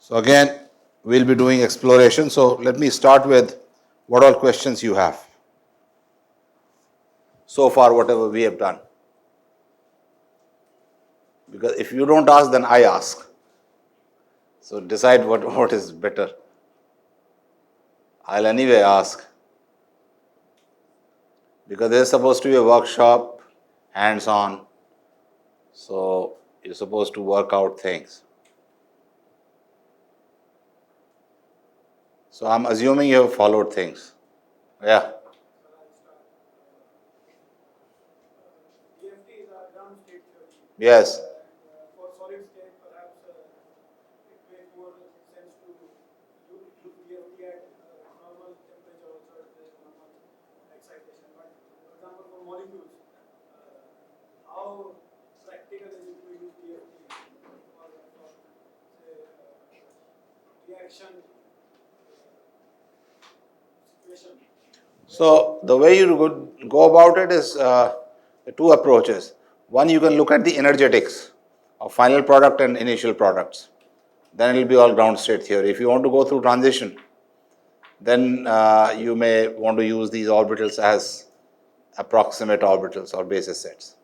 So again, we'll be doing exploration. So let me start with what all questions you have. So far, whatever we have done. Because if you don't ask, then I ask. So decide what is better. I'll anyway ask. Because there's supposed to be a workshop, hands-on. So you're supposed to work out things. So I'm assuming you have followed things. Yeah. Yes. For solid state, perhaps it makes more sense to use DFT at normal temperature also at the normal excitation. But for example, for molecules, how practical is it to use DFT for say, reaction situation? So the way you would go about it is two approaches. One, you can look at the energetics of final product and initial products. Then it will be all ground state theory. If you want to go through transition, then you may want to use these orbitals as approximate orbitals or basis sets.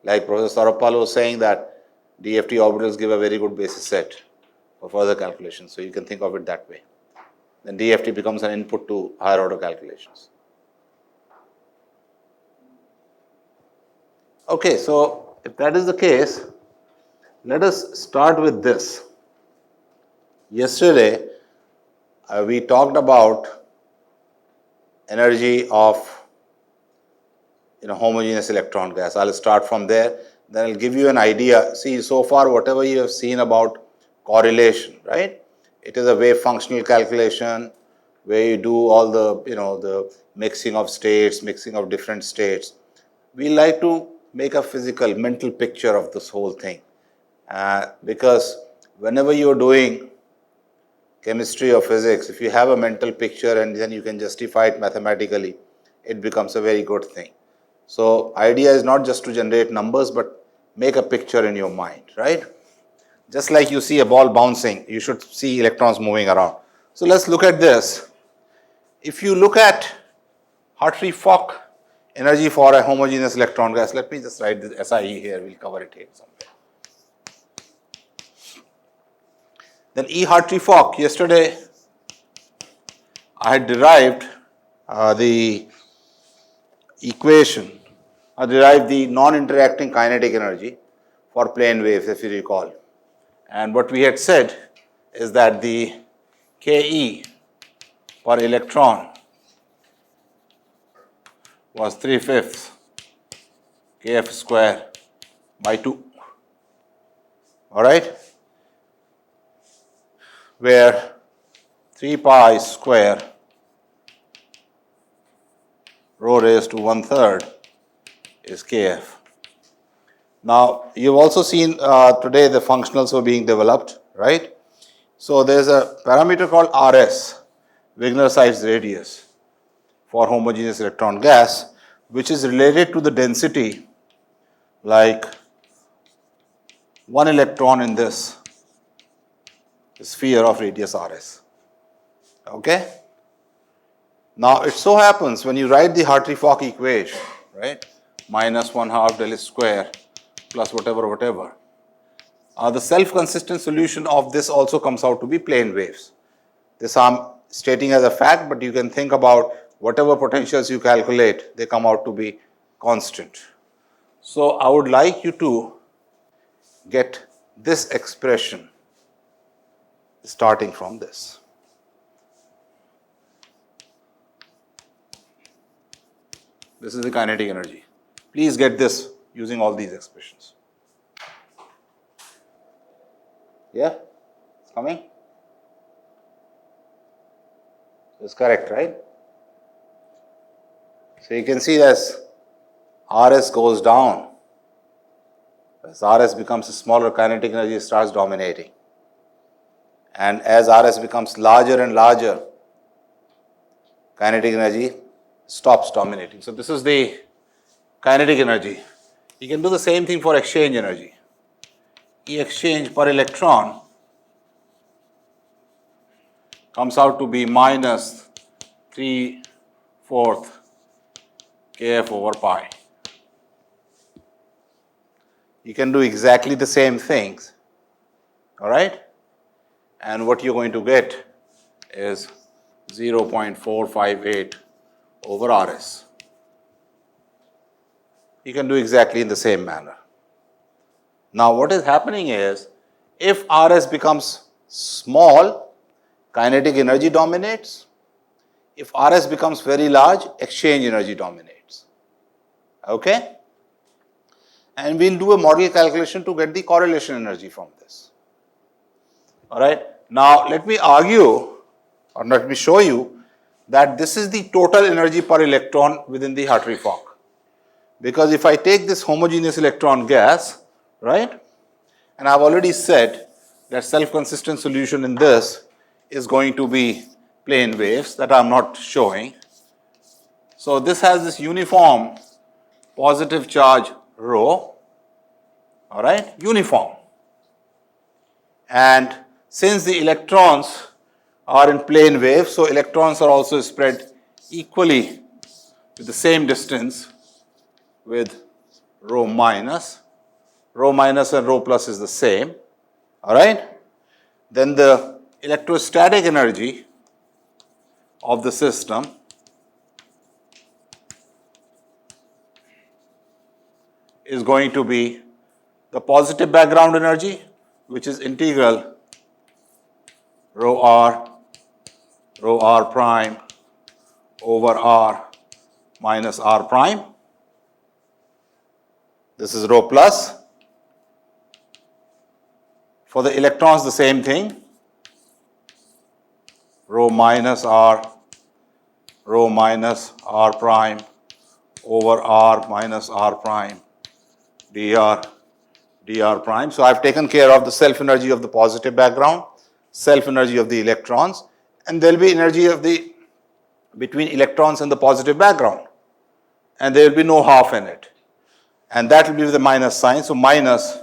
Like Professor Sarapal was saying that DFT orbitals give a very good basis set for further calculations. So you can think of it that way. Then DFT becomes an input to higher order calculations. Okay, so if that is the case, let us start with this. Yesterday, we talked about energy of homogeneous electron gas. I'll start from there, then I'll give you an idea. See, so far whatever you have seen about correlation, right? It is a wave functional calculation where you do all the, the mixing of states, mixing of different states. We like to make a physical, mental picture of this whole thing. Because whenever you're doing chemistry or physics, if you have a mental picture and then you can justify it mathematically, it becomes a very good thing. So idea is not just to generate numbers, but make a picture in your mind, right? Just like you see a ball bouncing, you should see electrons moving around. So let's look at this. If you look at Hartree-Fock energy for a homogeneous electron gas, let me just write this SIE here, we'll cover it here somewhere. Then E. Hartree-Fock, yesterday I had derived the equation, I derived the non-interacting kinetic energy for plane waves, if you recall. And what we had said is that the Ke per electron was 3/5 kF square by 2. All right? Where 3 pi square rho raised to 1/3 is Kf. Now, you've also seen today the functionals were being developed, right? So there's a parameter called Rs, Wigner-Seitz radius, for homogeneous electron gas, which is related to the density, like 1 electron in this sphere of radius Rs. Okay? Now, it so happens when you write the Hartree-Fock equation, right, minus 1/2 del square plus whatever, the self-consistent solution of this also comes out to be plane waves. This I'm stating as a fact, but you can think about whatever potentials you calculate, they come out to be constant. So I would like you to get this expression starting from this. This is the kinetic energy. Please get this using all these expressions. Yeah? It's coming? It's correct, right? So you can see as Rs goes down, as Rs becomes smaller, kinetic energy starts dominating. And as Rs becomes larger and larger, kinetic energy stops dominating. So this is the kinetic energy. You can do the same thing for exchange energy. E exchange per electron comes out to be minus 3/4 kf over pi. You can do exactly the same things, all right? And what you're going to get is 0.458 over Rs. You can do exactly in the same manner. Now what is happening is, if Rs becomes small, kinetic energy dominates. If Rs becomes very large, exchange energy dominates. Okay? And we'll do a model calculation to get the correlation energy from this. Alright? Now let me argue, or let me show you, that this is the total energy per electron within the Hartree fog. Because if I take this homogeneous electron gas, right, and I've already said that self-consistent solution in this is going to be plane waves that I'm not showing. So this has this uniform positive charge rho, all right, uniform. And since the electrons are in plane waves, so electrons are also spread equally with the same distance with rho minus. Rho minus and rho plus is the same, all right. Then the electrostatic energy of the system is going to be the positive background energy, which is integral rho r prime over r minus r prime. This is rho plus. For the electrons, the same thing, rho minus r prime over r minus r prime dr prime. So I've taken care of the self energy of the positive background, self energy of the electrons, and there will be energy of the between electrons and the positive background, and there will be no half in it, and that will be with the minus sign. So minus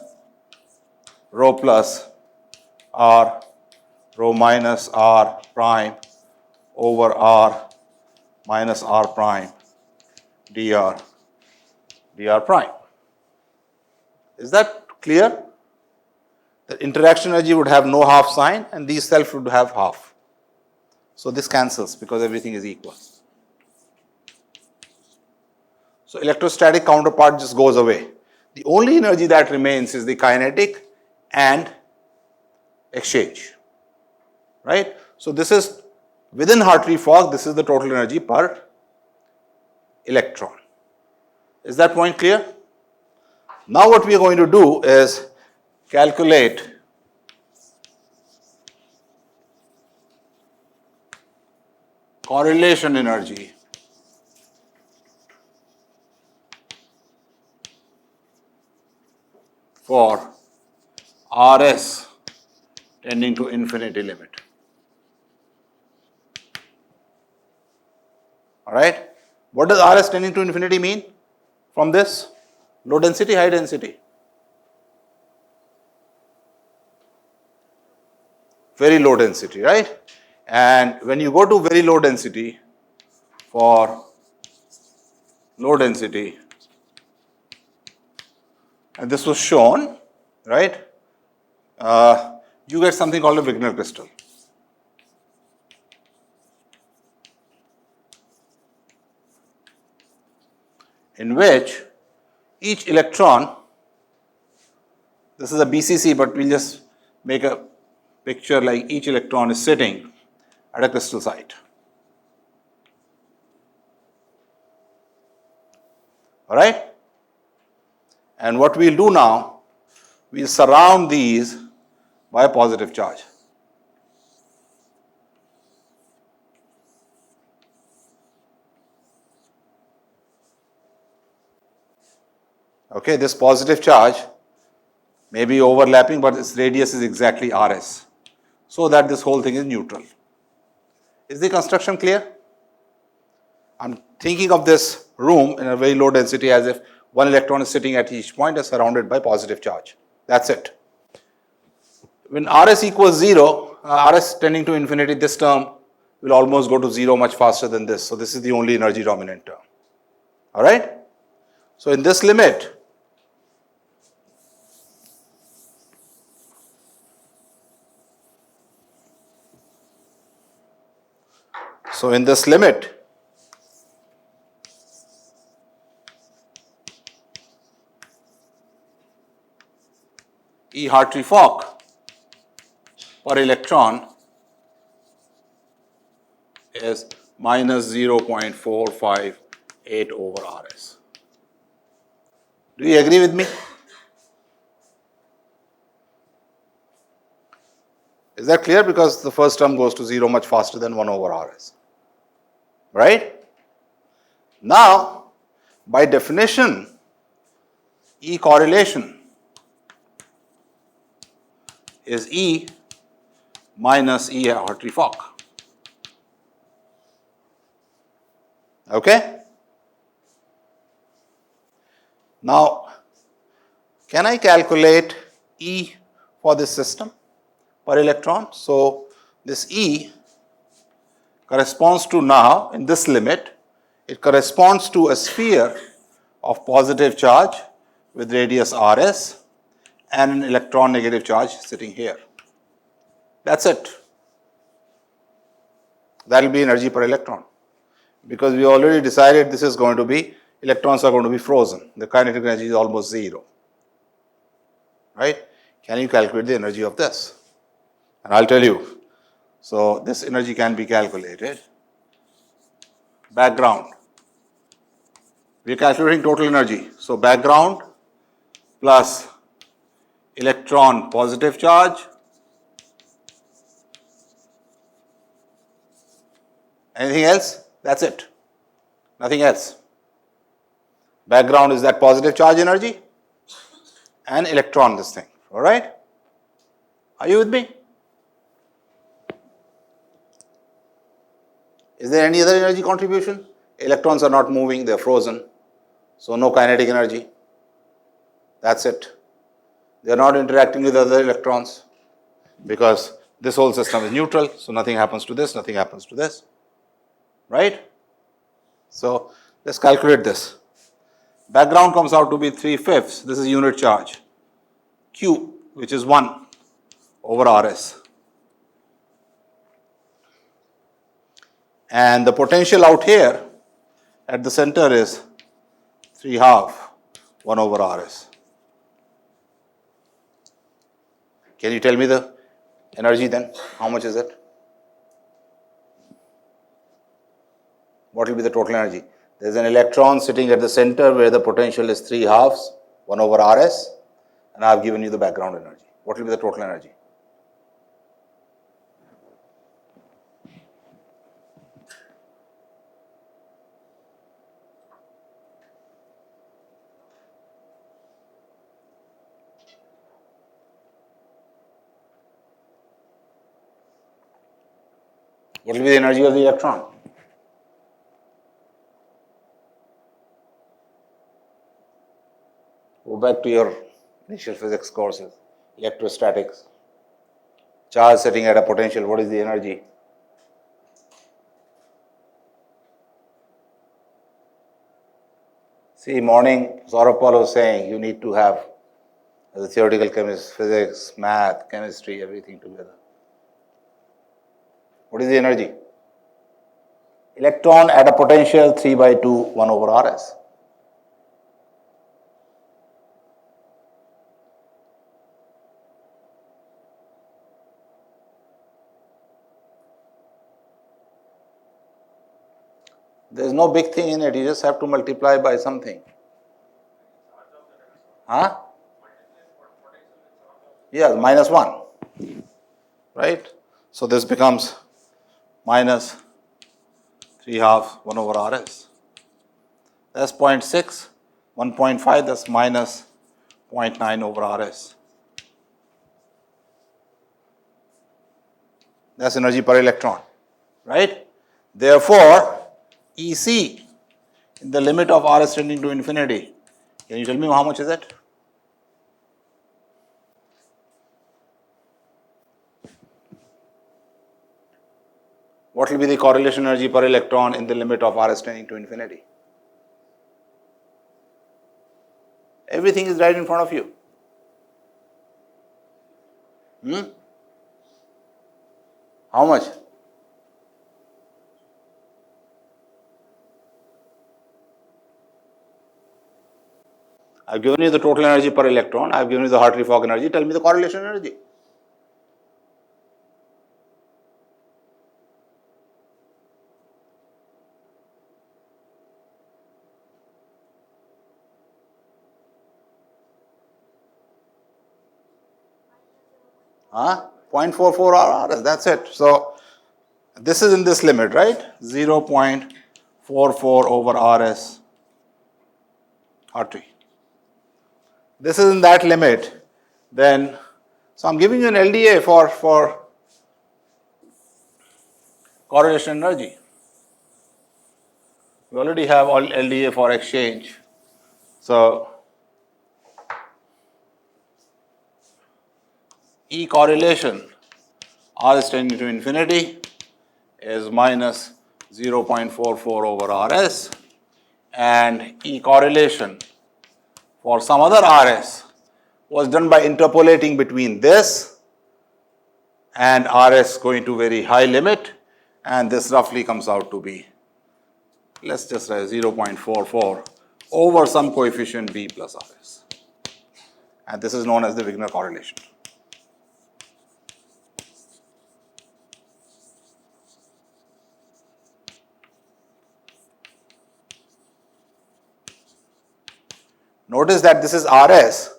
rho plus r rho minus r prime over r minus r prime dr prime. Is that clear? The interaction energy would have no half sign and these self would have half. So this cancels because everything is equal. So electrostatic counterpart just goes away. The only energy that remains is the kinetic and exchange, right? So this is within Hartree fog, this is the total energy per electron. Is that point clear? Now what we are going to do is calculate correlation energy for Rs tending to infinity limit. All right. What does Rs tending to infinity mean from this? Low density, high density? Very low density, right? And when you go to very low density, for low density, and this was shown, right? You get something called a Wigner crystal. In which each electron, this is a BCC, but we'll just make a picture like each electron is sitting at a crystal site. All right? And what we'll do now, we'll surround these by a positive charge. Okay, this positive charge may be overlapping, but its radius is exactly Rs, so that this whole thing is neutral. Is the construction clear? I'm thinking of this room in a very low density as if one electron is sitting at each point and surrounded by positive charge. That's it. When Rs equals 0, Rs tending to infinity, this term will almost go to 0 much faster than this. So this is the only energy dominant term. All right. So in this limit, E Hartree-Fock per electron is minus 0.458 over Rs. Do you agree with me? Is that clear? Because the first term goes to 0 much faster than 1 over Rs. Right? Now, by definition, E correlation is E minus E Hartree-Fock. Okay? Now, can I calculate E for this system per electron? So, this E corresponds to, now in this limit, it corresponds to a sphere of positive charge with radius Rs and an electron negative charge sitting here. That's it. That will be energy per electron. Because we already decided this is going to be, electrons are going to be frozen. The kinetic energy is almost 0. Right? Can you calculate the energy of this? And I'll tell you. So this energy can be calculated. Background. We are calculating total energy. So background plus electron positive charge. Anything else? That's it. Nothing else. Background is that positive charge energy and electron this thing. Alright? Are you with me? Is there any other energy contribution? Electrons are not moving, they are frozen. So no kinetic energy. That's it. They are not interacting with other electrons because this whole system is neutral. So nothing happens to this, nothing happens to this. Right? So let's calculate this. Background comes out to be 3/5. This is unit charge. Q, which is 1 over Rs. And the potential out here at the center is 3/2, 1 over Rs. Can you tell me the energy then? How much is it? What will be the total energy? There is an electron sitting at the center where the potential is 3/2, 1 over Rs, and I have given you the background energy. What will be the total energy? What will be the energy of the electron? Go back to your initial physics courses, electrostatics. Charge sitting at a potential, what is the energy? See, morning, Saurabh Paul was saying you need to have the theoretical chemistry, physics, math, chemistry, everything together. What is the energy? Electron at a potential 3/2, 1 over Rs. There is no big thing in it, you just have to multiply by something. Huh? Yeah, -1. Right? So this becomes minus 3/2, 1 over Rs. That's 0.6, 1.5, that's minus 0.9 over Rs. That's energy per electron, right? Therefore, EC in the limit of Rs tending to infinity, can you tell me how much is it? What will be the correlation energy per electron in the limit of Rs tending to infinity? Everything is right in front of you. How much? I've given you the total energy per electron. I've given you the Hartree-Fock energy. Tell me the correlation energy. Huh? 0.44 Rs. That's it. So this is in this limit, right? 0.44 over Rs Hartree. This is in that limit. Then, so I'm giving you an LDA for correlation energy. We already have all LDA for exchange. So E correlation R is tending to infinity is minus 0.44 over Rs, and E correlation for some other Rs was done by interpolating between this and Rs going to very high limit, and this roughly comes out to be, let's just write 0.44 over some coefficient B plus Rs, and this is known as the Wigner correlation. Notice that this is Rs,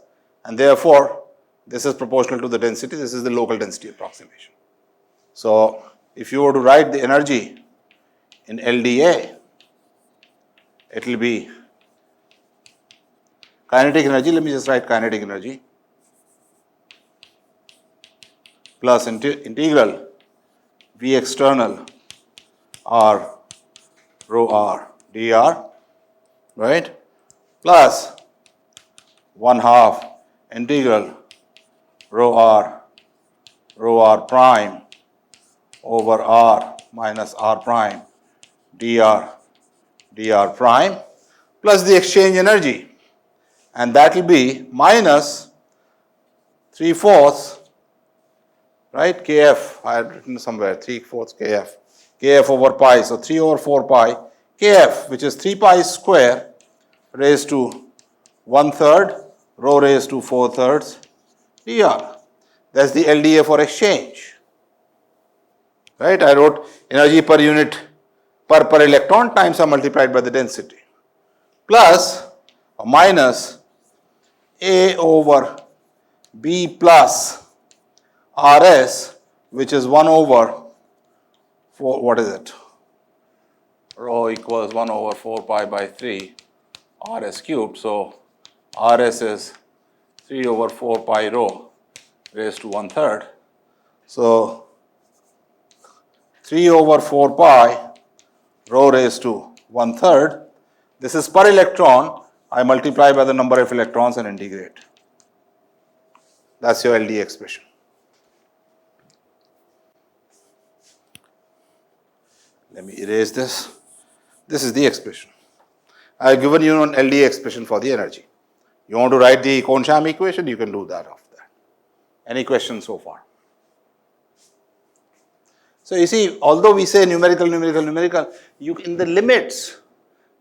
and therefore this is proportional to the density. This is the local density approximation. So if you were to write the energy in LDA, it will be kinetic energy. Let me just write kinetic energy plus integral V external R rho R dr, right, plus 1/2 integral rho R prime over R minus R prime dr prime plus the exchange energy, and that will be minus 3/4, right, kf. I had written somewhere 3/4 kf over pi, so 3 over 4 pi kf, which is 3 pi square raised to 1/3 rho raised to 4/3 dr. That's the LDA for exchange, right? I wrote energy per unit per electron times I multiplied by the density, plus or minus A over B plus Rs, which is 1 over 4, what is it? Rho equals 1 over 4 pi by 3 Rs cubed. So Rs is 3 over 4 pi rho raised to 1/3. So 3 over 4 pi rho raised to 1/3. This is per electron. I multiply by the number of electrons and integrate. That's your LD expression. Let me erase this. This is the expression. I have given you an LD expression for the energy. You want to write the Kohn-Sham equation? You can do that after that. Any questions so far? So you see, although we say numerical, you in the limits,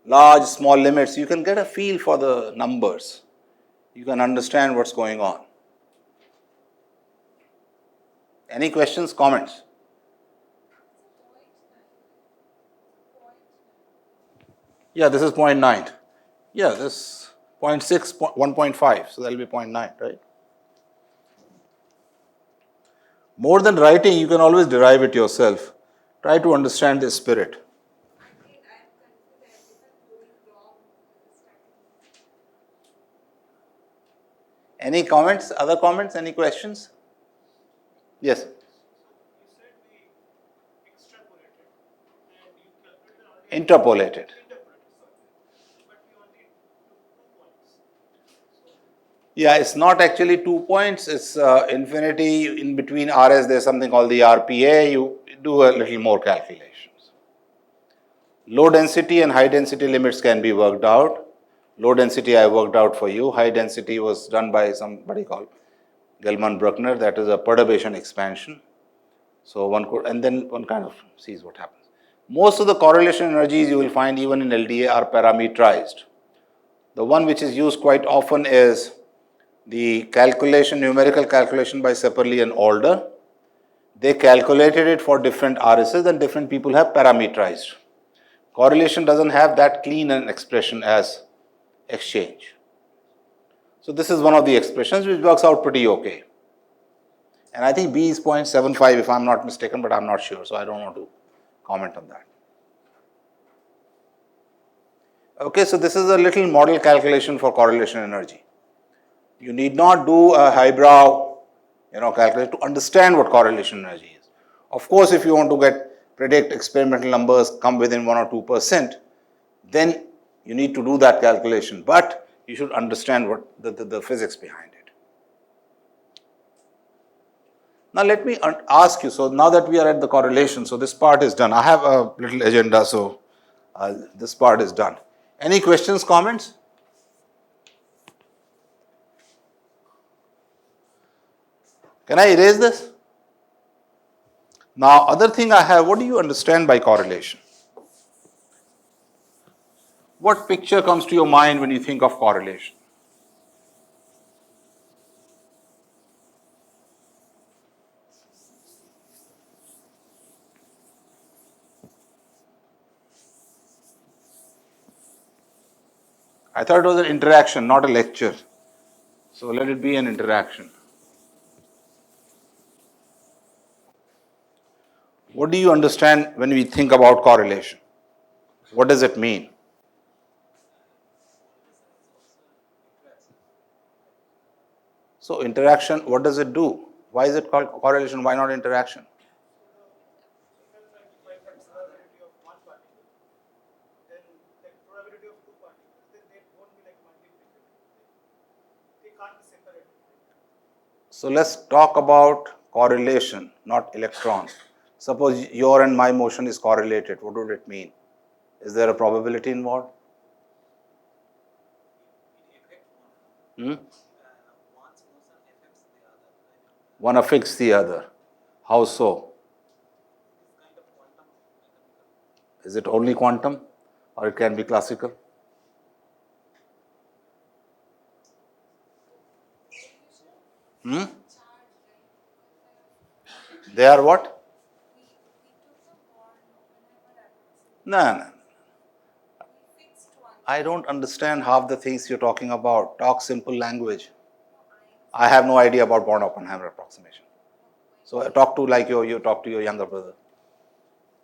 large, small limits, you can get a feel for the numbers. You can understand what's going on. Any questions, comments? Yeah, this is 0.9. Yeah, this 0.6, 1.5, so that will be 0.9, right? More than writing, you can always derive it yourself. Try to understand the spirit. Any comments, other comments, any questions? Yes. You said we extrapolated and you calculated already. Interpolated. But we only took 2 points. Yeah, it's not actually 2 points, it's infinity. In between Rs, there's something called the RPA. do a little more calculations. Low density and high density limits can be worked out. Low density I worked out for you. High density was done by somebody called Gell-Mann-Bruckner. That is a perturbation expansion. So one could, and then one kind of sees what happens. Most of the correlation energies you will find even in LDA are parameterized. The one which is used quite often is the calculation, numerical calculation by Sepperly and Alder. They calculated it for different RSS and different people have parameterized. Correlation doesn't have that clean an expression as exchange. So this is one of the expressions which works out pretty okay. And I think B is 0.75 if I'm not mistaken, but I'm not sure, so I don't want to comment on that. Okay, so this is a little model calculation for correlation energy. You need not do a highbrow, calculation to understand what correlation energy is. Of course, if you want to predict experimental numbers come within 1 or 2%, then you need to do that calculation, but you should understand what the physics behind it. Now let me ask you, so now that we are at the correlation, so this part is done. I have a little agenda, so this part is done. Any questions, comments? Can I erase this? Now, other thing I have, what do you understand by correlation? What picture comes to your mind when you think of correlation? I thought it was an interaction, not a lecture. So let it be an interaction. What do you understand when we think about correlation? What does it mean? So interaction, what does it do? Why is it called correlation? Why not interaction? Probability of one particle, then like probability of two particles, then they won't be like multiplicative. They can't be separated. So let's talk about correlation, not electron. Suppose your and my motion is correlated. What would it mean? Is there a probability involved? One affects the other. How so? Is it only quantum or it can be classical? They are what? No. I don't understand half the things you're talking about. Talk simple language. I have no idea about Born-Oppenheimer approximation. So I talk to like you talk to your younger brother.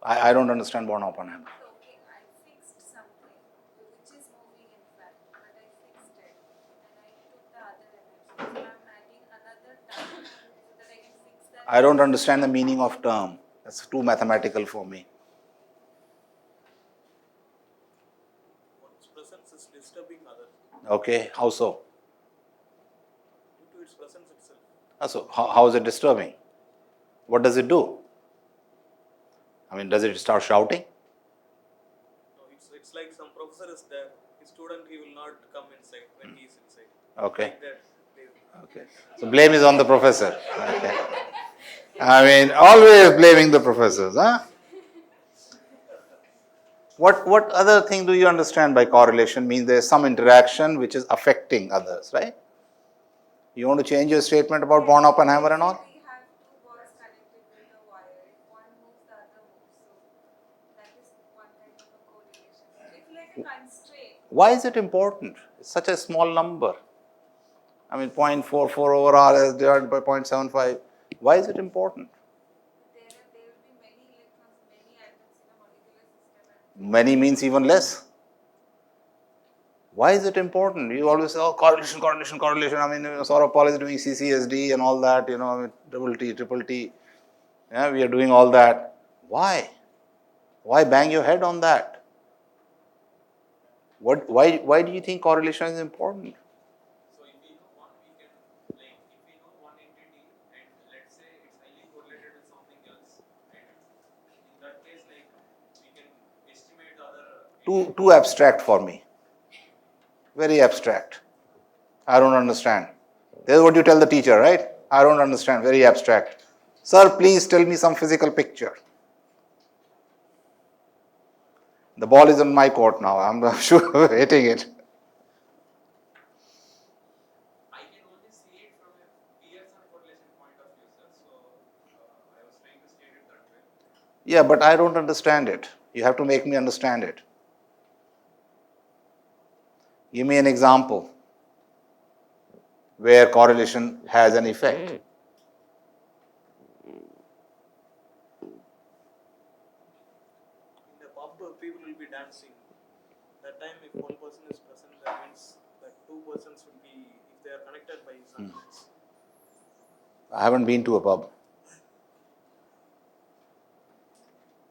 I don't understand Born-Oppenheimer. Okay, I fixed something which is moving in fact, but I fixed it and I took the other energy. So I'm adding another term so that I can fix that. I don't understand the meaning of term. That's too mathematical for me. One's presence is disturbing others. Okay, how so? Due to its presence itself. So how is it disturbing? What does it do? I mean, does it start shouting? No, it's like some professor is there. His student, he will not come inside when he is inside. Okay. Like that. Okay. So blame is on the professor. Okay. I mean, always blaming the professors, huh? What other thing do you understand by correlation? Means there is some interaction which is affecting others, right? You want to change your statement about Born-Oppenheimer and all? We have two balls connected with a wire. If one moves, the other moves. So that is one kind of a correlation. It's like a constraint. Why is it important? It's such a small number. I mean, 0.44 over R is divided by 0.75. Why is it important? There will be many electrons, many atoms in a molecular system. And Many means even less. Why is it important? You always say, oh, correlation. I mean, Saurabh Paul is doing CCSD and all that, I mean, double T, triple T. Yeah, we are doing all that. Why? Why bang your head on that? Why do you think correlation is important? So if we know one, we can if we know one entity and let's say it's highly correlated with something else, right? Too abstract for me. Very abstract. I don't understand. This is what you tell the teacher, right? I don't understand. Very abstract. Sir, please tell me some physical picture. The ball is on my court now. I'm sure hitting it. I can only see it from a Pearson correlation point of view, sir. So I was trying to state it that way. Yeah, but I don't understand it. You have to make me understand it. Give me an example where correlation has an effect. In the pub, people will be dancing. That time, if one person is present, that means that two persons will be, if they are connected by some means. I haven't been to a pub.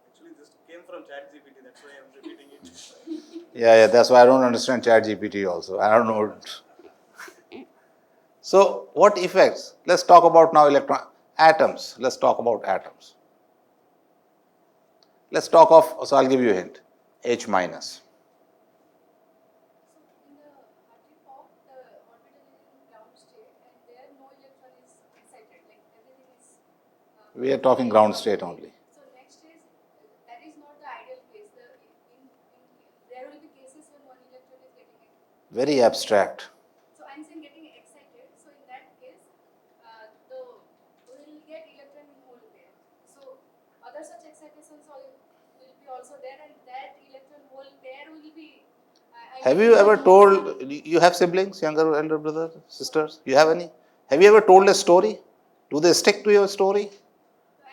Actually, this came from ChatGPT. That's why I'm repeating it. Yeah, that's why I don't understand ChatGPT also. I don't know. So, what effects? Let's talk about now atoms. Let's talk about atoms. Let's talk of, so I'll give you a hint, H minus. So in the Hartley pop, the orbital is in ground state and there no electron is excited, like everything is. We are talking ground state only. So next is, that is not the ideal case. There will be cases when one electron is getting excited. Very abstract. So I'm saying getting excited. So in that case, we will get electron in hole pair. So other such excitations will be also there, and that electron hole pair will be. Have you ever told, you have siblings, younger, elder brothers, sisters? You have any? Have you ever told a story? Do they stick to your story?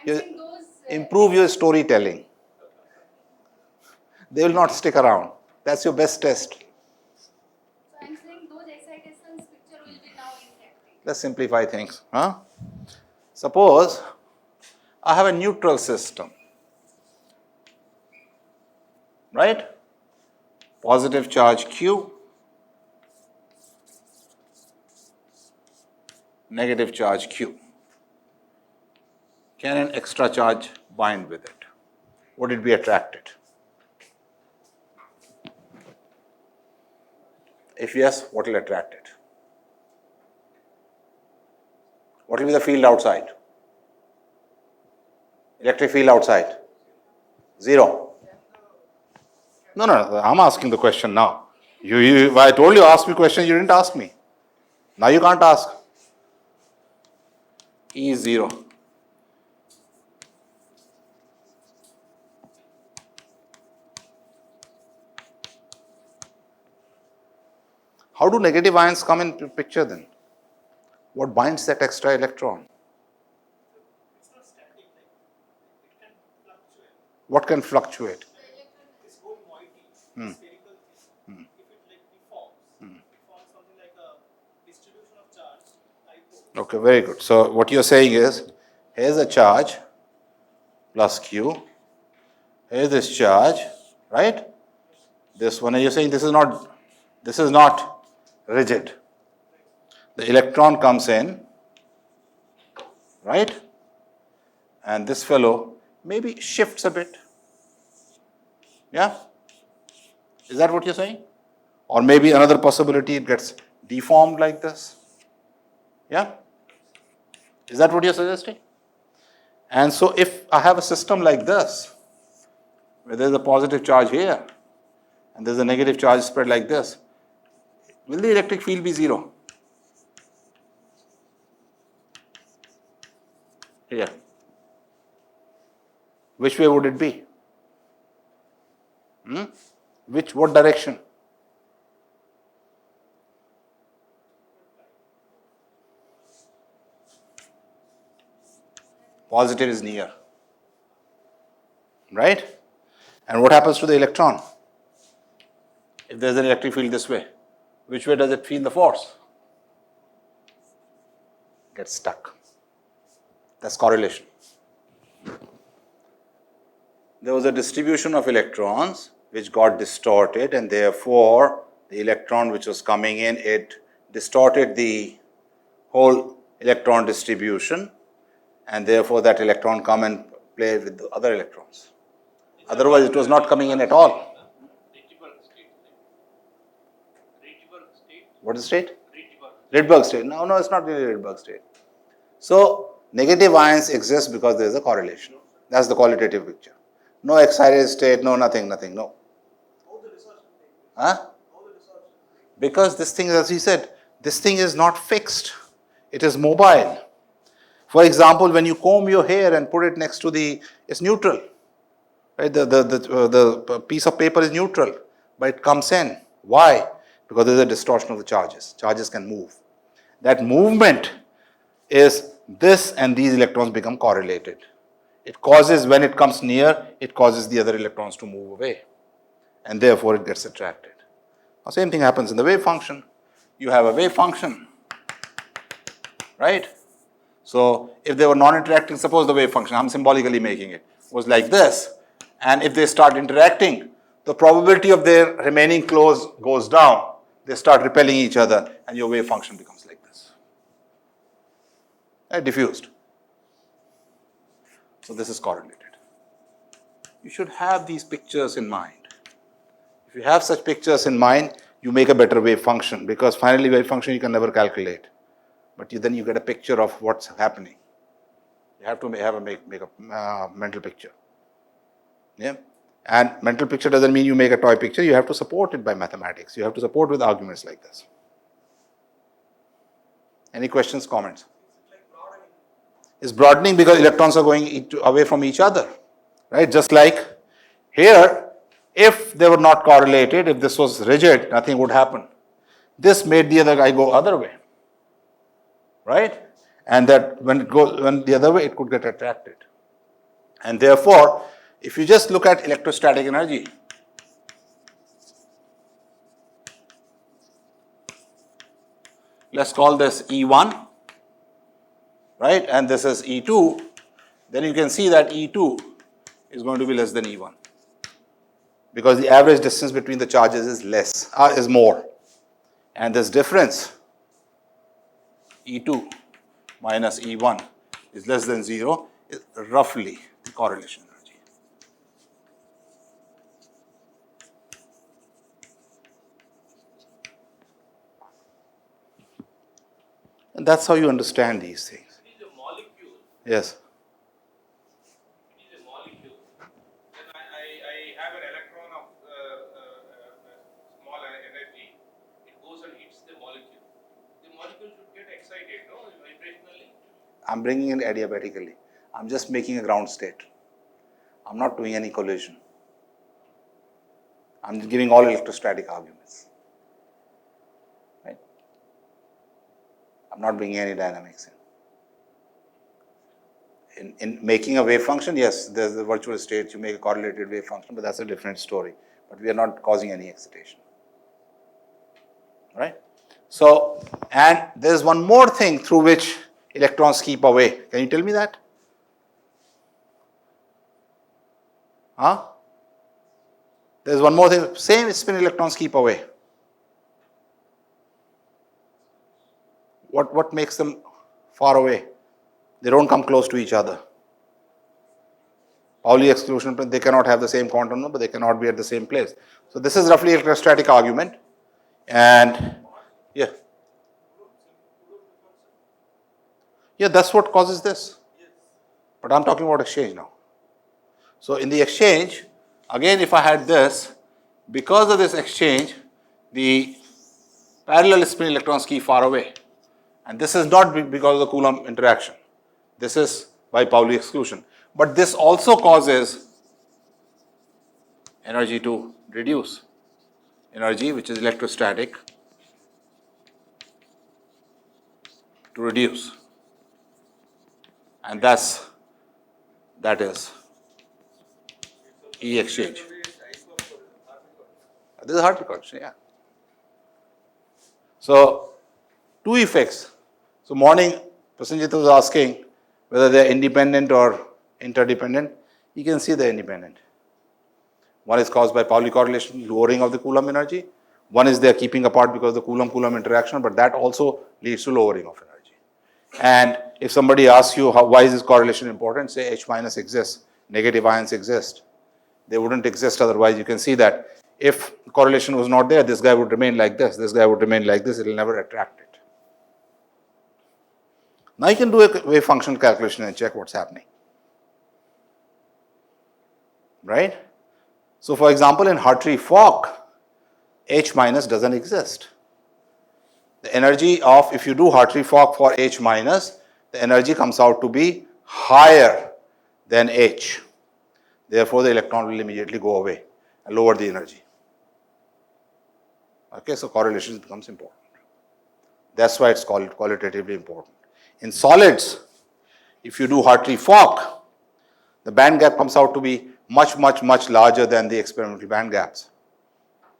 I'm saying those. Improve your storytelling. They will not stick around. That's your best test. So I'm saying those excitations picture will be now intact. Let's simplify things. Suppose I have a neutral system, right? Positive charge Q, negative charge Q. Can an extra charge bind with it? Would it be attracted? If yes, what will attract it? What will be the field outside? Electric field outside? Zero. No, I'm asking the question now. I told you ask me question, you didn't ask me. Now you can't ask. E is zero. How do negative ions come into picture then? What binds that extra electron? It's not static, like it can fluctuate. What can fluctuate? This whole moiety, spherical thing, if it like deforms, it forms something like a distribution of charge type. Okay, very good. So what you're saying is, here's a charge plus Q. Here's this charge, right? This one, you're saying this is not rigid. The electron comes in, right? And this fellow maybe shifts a bit. Yeah? Is that what you're saying? Or maybe another possibility, it gets deformed like this. Yeah? Is that what you're suggesting? And so if I have a system like this, where there's a positive charge here, and there's a negative charge spread like this, will the electric field be zero? Here. Which way would it be? What direction? Positive is near. Right? And what happens to the electron? If there's an electric field this way, which way does it feel the force? Gets stuck. That's correlation. There was a distribution of electrons which got distorted, and therefore the electron which was coming in, it distorted the whole electron distribution, and therefore that electron come and play with the other electrons. Otherwise it was not coming in at all. It What is the state? Rydberg state. No, no, it's not really Rydberg state. So negative ions exist because there is a correlation. That's the qualitative picture. No excited state, no nothing, no. How the research will take place? Huh? How the research will take place? Because this thing, as he said, this thing is not fixed. It is mobile. For example, when you comb your hair and put it next to it's neutral. Right? The piece of paper is neutral, but it comes in. Why? Because there is a distortion of the charges. Charges can move. That movement is this, and these electrons become correlated. It causes, when it comes near, it causes the other electrons to move away, and therefore it gets attracted. The same thing happens in the wave function. You have a wave function, right? So if they were non-interacting, suppose the wave function, I'm symbolically making it, was like this, and if they start interacting, the probability of their remaining close goes down. They start repelling each other, and your wave function becomes like this. Right? Diffused. So this is correlated. You should have these pictures in mind. If you have such pictures in mind, you make a better wave function, because finally wave function you can never calculate. But then you get a picture of what's happening. You have to make a mental picture. Yeah? And mental picture doesn't mean you make a toy picture. You have to support it by mathematics. You have to support with arguments like this. Any questions, comments? It's broadening because electrons are going away from each other. Right? Just like here, if they were not correlated, if this was rigid, nothing would happen. This made the other guy go other way. Right? And that when the other way, it could get attracted. And therefore, if you just look at electrostatic energy, let's call this E1, right? And this is E2, then you can see that E2 is going to be less than E1, because the average distance between the charges is more. And this difference, E2 minus E1, is less than 0, is roughly the correlation energy. And that's how you understand these things. It is a molecule. Yes. It is a molecule. Then I have an electron of small energy. It goes and hits the molecule. The molecule should get excited, no, vibrationally. I'm bringing it adiabatically. I'm just making a ground state. I'm not doing any collision. I'm giving all electrostatic arguments. Right? I'm not bringing any dynamics in. In making a wave function, yes, there's the virtual state, you make a correlated wave function, but that's a different story. But we are not causing any excitation. Right? So, and there's one more thing through which electrons keep away. Can you tell me that? Huh? There's one more thing. Same spin electrons keep away. What makes them far away? They don't come close to each other. Pauli exclusion, they cannot have the same quantum number, they cannot be at the same place. So this is roughly electrostatic argument. And yeah. Yeah, that's what causes this. But I'm talking about exchange now. So in the exchange, again, if I had this, because of this exchange, the parallel spin electrons keep far away. And this is not because of the Coulomb interaction. This is by Pauli exclusion. But this also causes energy to reduce. Energy, which is electrostatic, to reduce. And that is E exchange. This is Hartley condition, yeah. So, two effects. So, morning, Prasenjit was asking whether they are independent or interdependent. You can see they're independent. One is caused by Pauli correlation, lowering of the Coulomb energy. One is they are keeping apart because of the Coulomb-Coulomb interaction, but that also leads to lowering of energy. And if somebody asks you why is this correlation important, say H minus exists, negative ions exist. They wouldn't exist otherwise. You can see that If correlation was not there, this guy would remain like this guy would remain like this, it will never attract it. Now you can do a wave function calculation and check what's happening. Right? So for example, in Hartree-Fock, H minus doesn't exist. The energy of, if you do Hartree-Fock for H minus, the energy comes out to be higher than H. Therefore, the electron will immediately go away and lower the energy. Okay, so correlation becomes important. That's why it's called qualitatively important. In solids, if you do Hartree-Fock, the band gap comes out to be much larger than the experimental band gaps.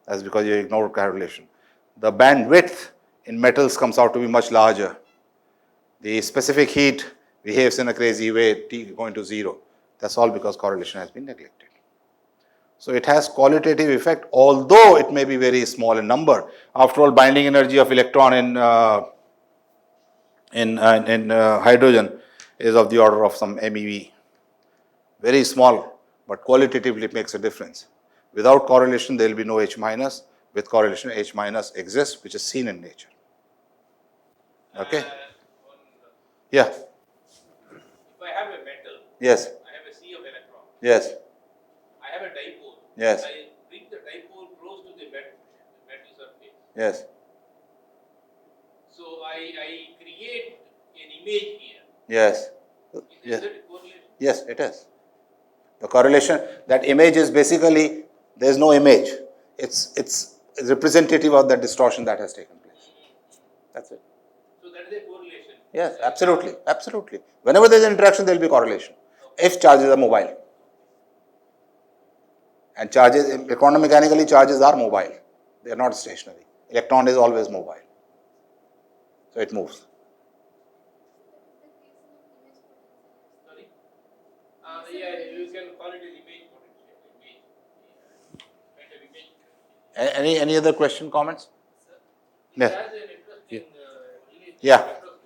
That's because you ignore correlation. The bandwidth in metals comes out to be much larger. The specific heat behaves in a crazy way, T going to 0. That's all because correlation has been neglected. So it has qualitative effect, although it may be very small in number. After all, binding energy of electron in hydrogen is of the order of some MeV. Very small, but qualitatively it makes a difference. Without correlation, there will be no H minus. With correlation, H minus exists, which is seen in nature. Okay? Yeah. If I have a metal, Yes. I have a sea of electrons. Yes. I have a dipole. Yes. I bring the dipole close to the metal surface. Yes. So I create an image here. Yes. Is Yes. that a correlation? Yes, it is. The correlation, that image is basically, there is no image. It's representative of the distortion that has taken place. That's it. So that is a correlation. Yes, absolutely, absolutely. Whenever there is an interaction, there will be correlation. If charges are mobile. And charges, quantum-mechanically, charges are mobile. They are not stationary. Electron is always mobile. So it moves. Sorry? Yeah, you can call it as image potential. Kind of image. Any other question, comments? It Yes. has an interesting relation to Yeah. spectroscopy.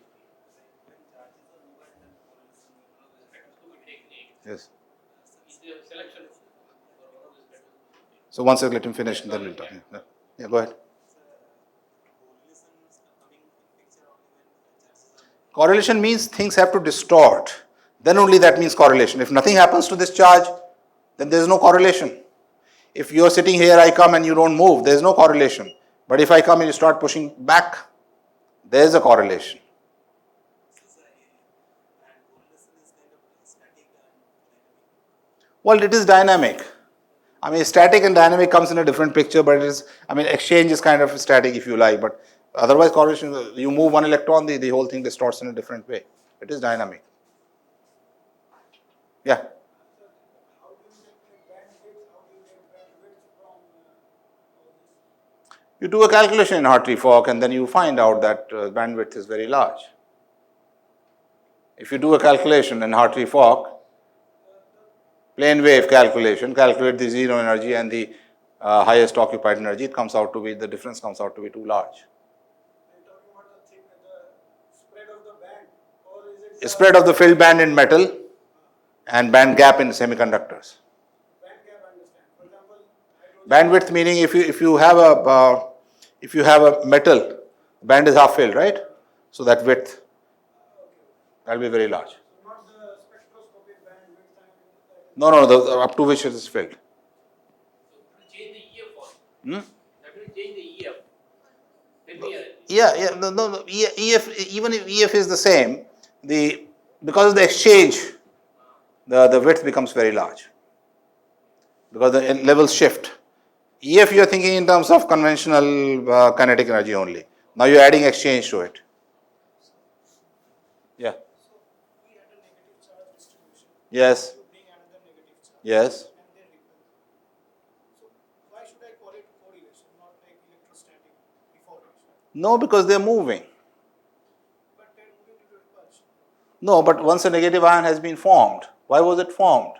Spectroscopy technique Yes. is a selection for one of the spectroscopy. So once I let him finish, then we'll talk. Yeah, go ahead. Correlation means things have to distort. Then only that means correlation. If nothing happens to this charge, then there is no correlation. If you are sitting here, I come and you don't move, there is no correlation. But if I come and you start pushing back, there is a correlation. Well, it is dynamic. I mean, static and dynamic comes in a different picture, but it is, I mean, exchange is kind of static if you like, but otherwise correlation, you move one electron, the whole thing distorts in a different way. It is dynamic. Yeah. How do you get bandwidth? How do you get bandwidth from all this? You do a calculation in Hartree-Fock and then you find out that bandwidth is very large. If you do a calculation in Hartree-Fock, plane wave calculation, calculate the zero energy and the highest occupied energy, it comes out to be, the difference comes out to be too large. Are you talking about the spread of the band, or is it Spread of the filled band in metal and band gap in semiconductors. band gap? I understand. For example, Bandwidth meaning if you have a metal, band is half filled, right? So that width, that will be very large. not the spectroscopic bandwidth. No, the up to which it is filled. So it will change the EF also. That will change the EF. Yeah, no. EF, even if EF is the same, because of the exchange, the width becomes very large. Because the levels shift. EF you are thinking in terms of conventional kinetic energy only. Now you are adding exchange to it. Yeah. So we had a negative charge distribution. Yes. You bring another negative charge. Yes. And they repel. So why should I call it correlation, not like electrostatic deformation? No, because they are moving. But they're moving into repulsion. No, but once a negative ion has been formed, why was it formed?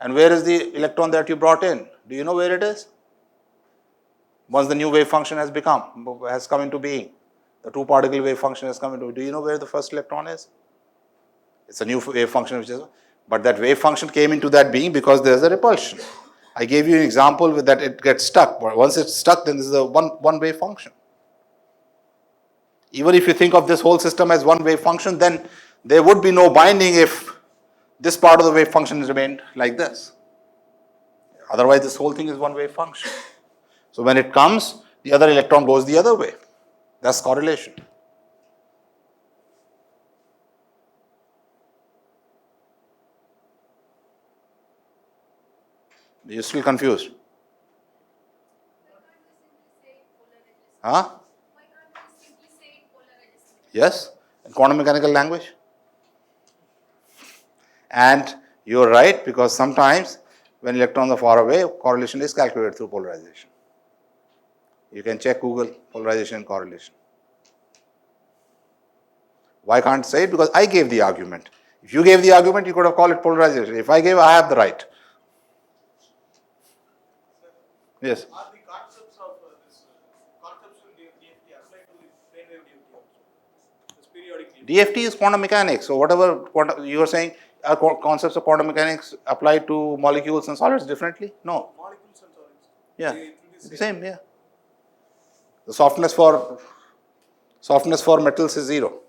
And where is the electron that you brought in? Do you know where it is? Once the new wave function has come into being, the two particle wave function has come into, do you know where the first electron is? It's a new wave function, but that wave function came into that being because there is a repulsion. I gave you an example with that it gets stuck, but once it's stuck, then this is a one-way function. Even if you think of this whole system as one-wave function, then there would be no binding if this part of the wave function remained like this. Otherwise, this whole thing is one-wave function. So when it comes, the other electron goes the other way. That's correlation. You're still confused? Huh? Yes, in quantum mechanical language. And you're right, because sometimes when electrons are far away, correlation is calculated through polarization. You can check Google polarization and correlation. Why can't I say it? Because I gave the argument. If you gave the argument, you could have called it polarization. If I gave, I have the right. Yes. Are the concepts of this conceptual DFT applied to the plane wave DFT also? This periodic DFT. DFT is quantum mechanics. So whatever you are saying, are concepts of quantum mechanics apply to molecules and solids differently? No. Molecules and solids. Yeah. It will be The same. Yeah. The softness for metals is 0.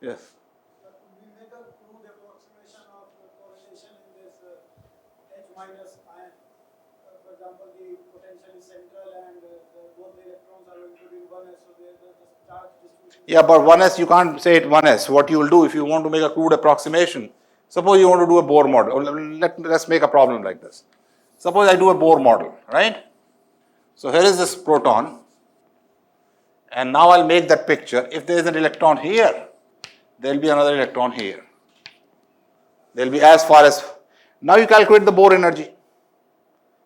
Yes. But we make a crude approximation of the correlation in this H minus ion. For example, the potential is central and both the electrons are going to be in 1s, so the charge distribution. Yeah, but 1s, you can't say it 1s. What you will do if you want to make a crude approximation, suppose you want to do a Bohr model. Let's make a problem like this. Suppose I do a Bohr model, right? So here is this proton, and now I'll make that picture. If there is an electron here, there will be another electron here. There will be as far as, now you calculate the Bohr energy,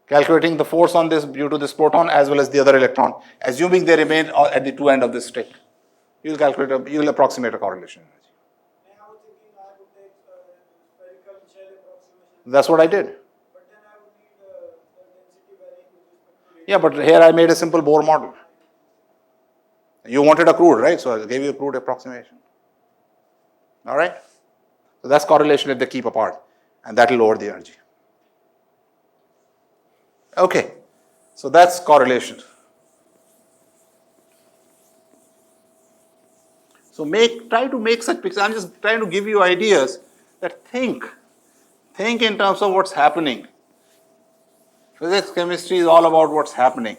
calculating the force on this due to this proton as well as the other electron, assuming they remain at the two ends of this stick. You will approximate a correlation energy. I was thinking I would take spherical shell approximation. That's what I did. But then I would need the density varying with respect to Yeah, but here I made a simple Bohr model. You wanted a crude, right? So I gave you a crude approximation. All right? So that's correlation if they keep apart, and that will lower the energy. Okay, so that's correlation. So try to make such pictures. I'm just trying to give you ideas that think in terms of what's happening. Physics, chemistry is all about what's happening,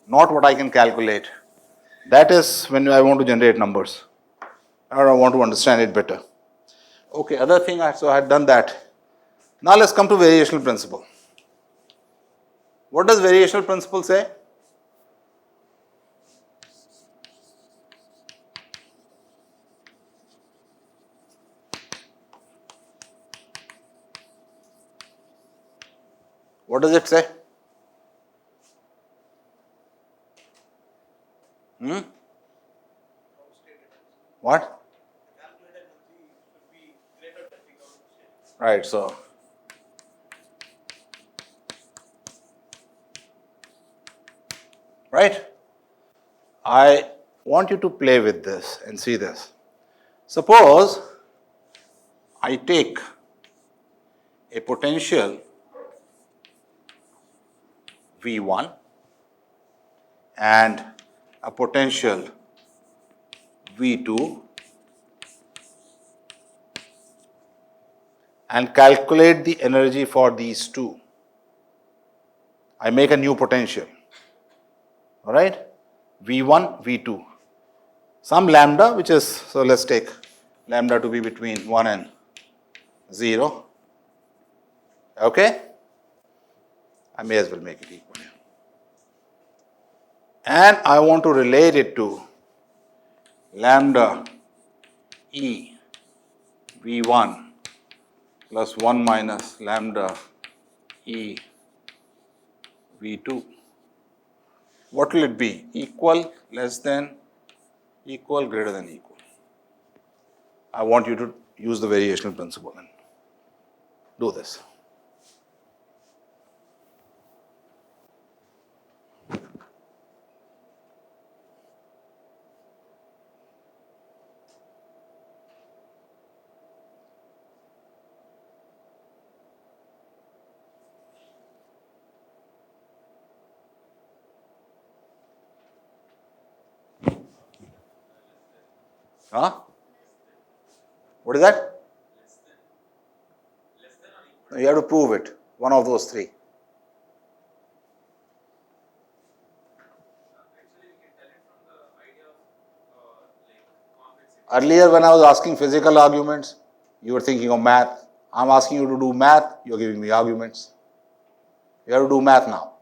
not what I can calculate. That is when I want to generate numbers, or I want to understand it better. Okay, other thing, so I had done that. Now let's come to variational principle. What does variational principle say? What does it say? What? Calculated energy should be greater than the ground state. Right, so right? I want you to play with this and see this. Suppose I take a potential V1 and a potential V2 and calculate the energy for these two. I make a new potential. All right? V1, V2. Some lambda, which is, so let's take lambda to be between 1 and 0. Okay? I may as well make it equal. And I want to relate it to lambda E V1 plus 1 minus lambda E V2. What will it be? Equal, less than, equal, greater than equal. I want you to use the variational principle and do this. Huh? What is that? Less than or equal. You have to prove it. One of those three. Actually, we can tell it from the idea of like complexity. Earlier, when I was asking physical arguments, you were thinking of math. I'm asking you to do math, you're giving me arguments. You have to do math now.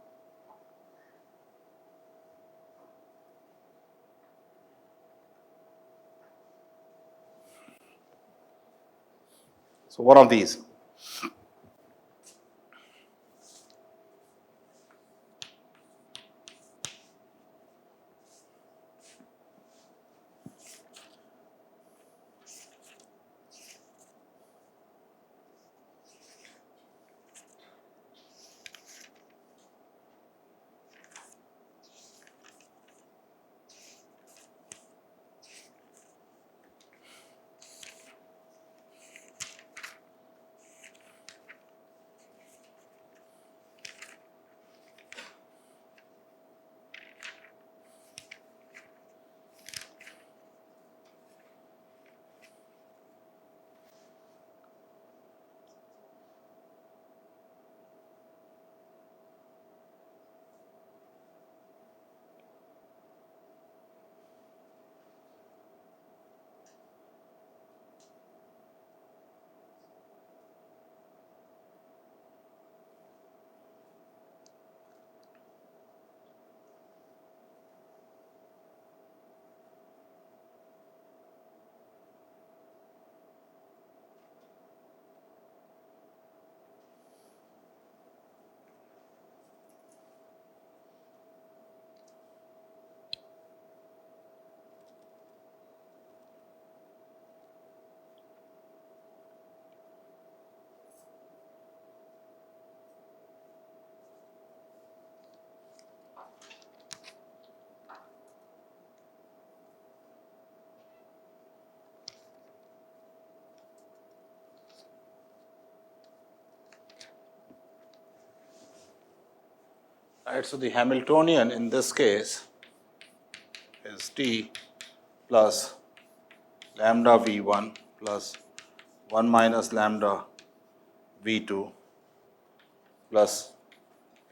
So, one of these. Right, so the Hamiltonian in this case is T plus lambda V1 plus 1 minus lambda V2 plus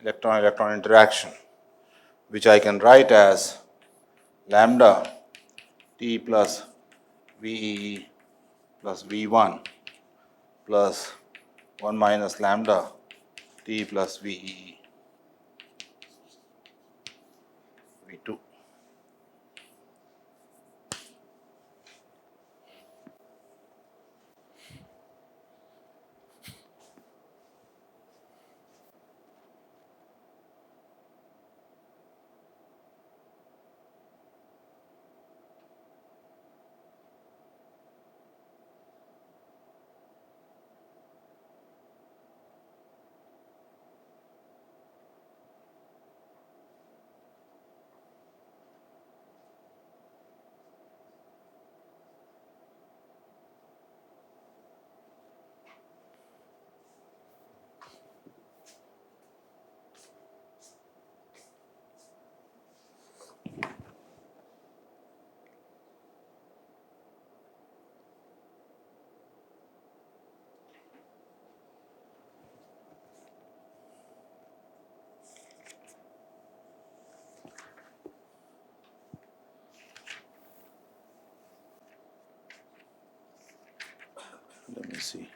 electron-electron interaction, which I can write as lambda T plus VEE plus V1 plus 1 minus lambda T plus VEE V2. Let me see.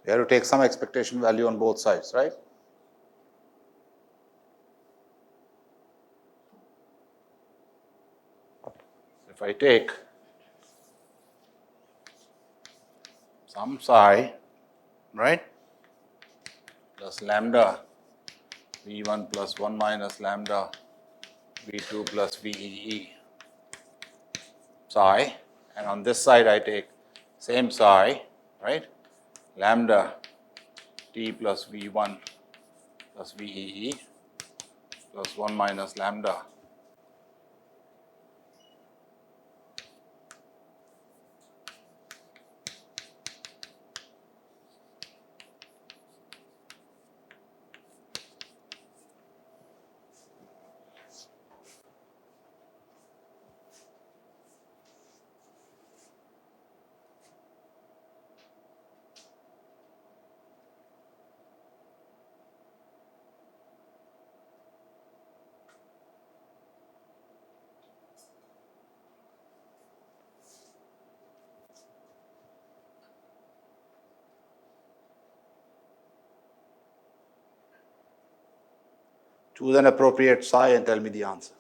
You have to take some expectation value on both sides, right? if I take some psi, right, plus lambda V1 plus 1 minus lambda V2 plus VEE psi, and on this side I take same psi, right, lambda T plus V1 plus VEE plus 1 minus lambda choose an appropriate psi and tell me the answer.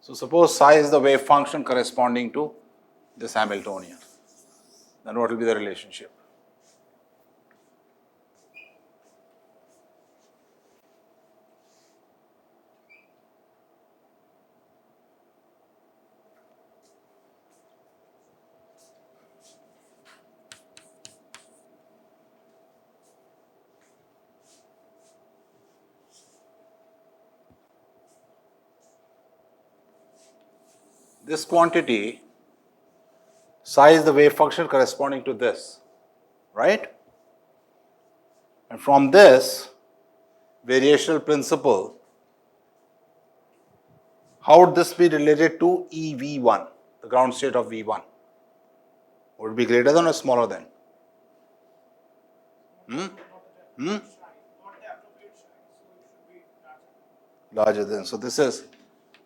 So suppose psi is the wave function corresponding to this Hamiltonian. Then what will be the relationship? This quantity, psi is the wave function corresponding to this, right? And from this variational principle, how would this be related to EV1, the ground state of V1? Would it be greater than or smaller than? Not the appropriate size, so it should be larger. Larger than. So this is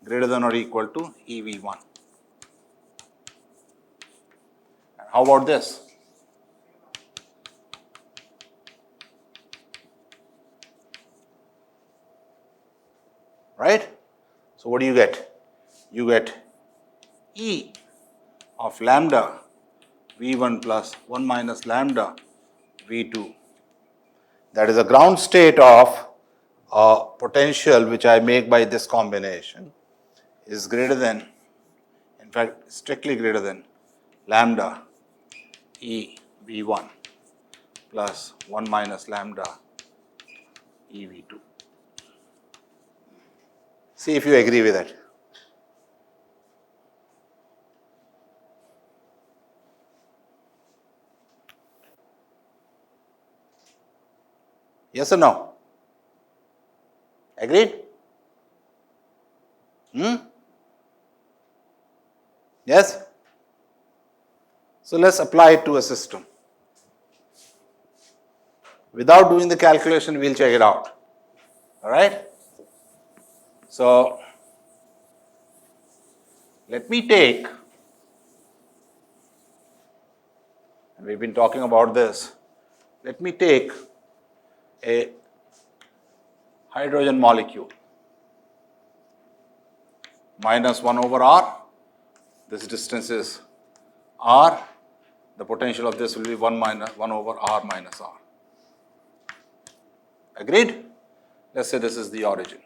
greater than or equal to EV1. And how about this? Right? So what do you get? You get E of lambda V1 plus 1 minus lambda V2. That is a ground state of potential which I make by this combination is greater than, in fact, strictly greater than lambda E V1 plus 1 minus lambda E V2. See if you agree with it. Yes or no? Agreed? Yes? So let's apply it to a system. Without doing the calculation, we'll check it out. Alright? So let me take, and we've been talking about this, let me take a hydrogen molecule minus 1 over r. This distance is r. The potential of this will be 1 over r minus r. Agreed? Let's say this is the origin.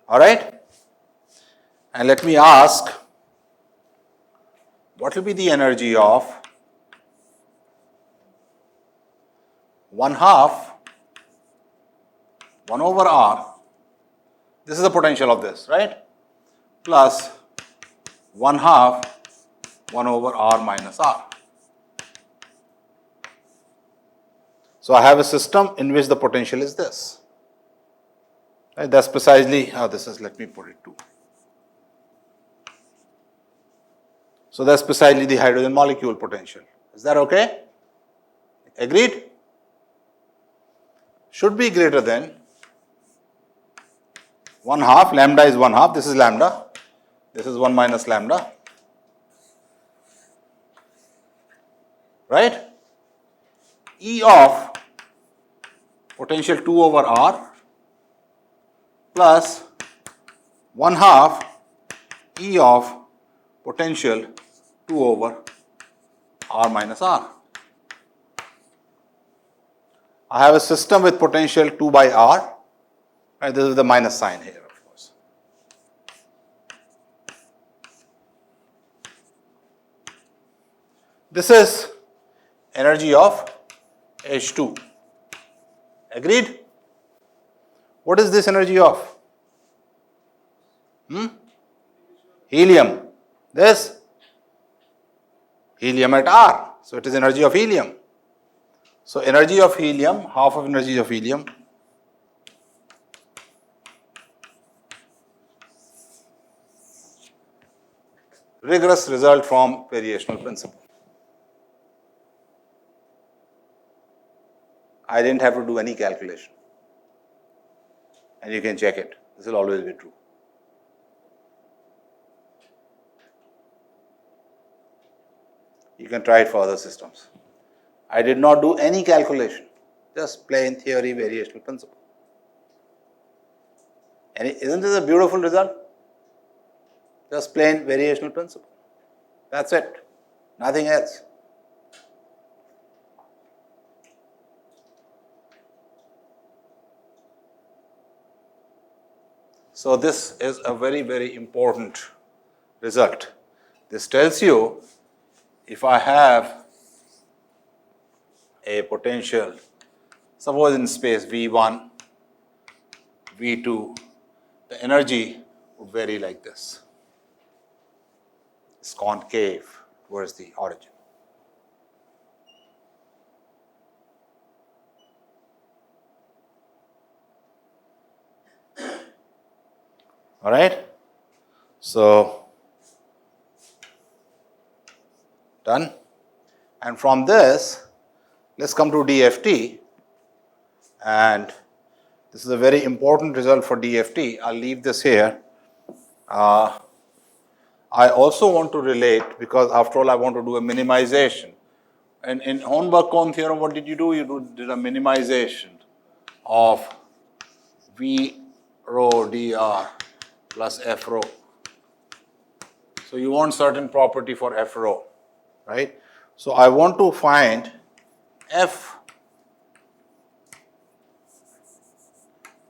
Alright? And let me ask, what will be the energy of 1 half 1 over r, this is the potential of this, right, plus 1 half 1 over r minus r. So I have a system in which the potential is this. Right? That's precisely how this is. Let me put it too. So that's precisely the hydrogen molecule potential. Is that okay? Agreed? Should be greater than 1 half. Lambda is 1 half. This is lambda. This is 1 minus lambda. Right? E of potential 2 over r plus 1 half E of potential 2 over r minus r. I have a system with potential 2 by r. Right, this is the minus sign here, of course. This is energy of H2. Agreed? What is this energy of? Helium. This? Helium at R. So it is energy of helium. So energy of helium, half of energy of helium, rigorous result from variational principle. I didn't have to do any calculation. And you can check it. This will always be true. You can try it for other systems. I did not do any calculation, just plain theory, variational principle. And isn't this a beautiful result? Just plain variational principle. That's it. Nothing else. So this is a very, very important result. This tells you if I have a potential, suppose in space V1, V2, the energy would vary like this. It's concave towards the origin. All right? So, done. And from this, let's come to DFT. And this is a very important result for DFT. I'll leave this here. I also want to relate, because after all, I want to do a minimization. And in Hornberg-Kohn theorem, what did you do? You did a minimization of V rho dr plus F rho. So you want certain property for F rho, right? So I want to find F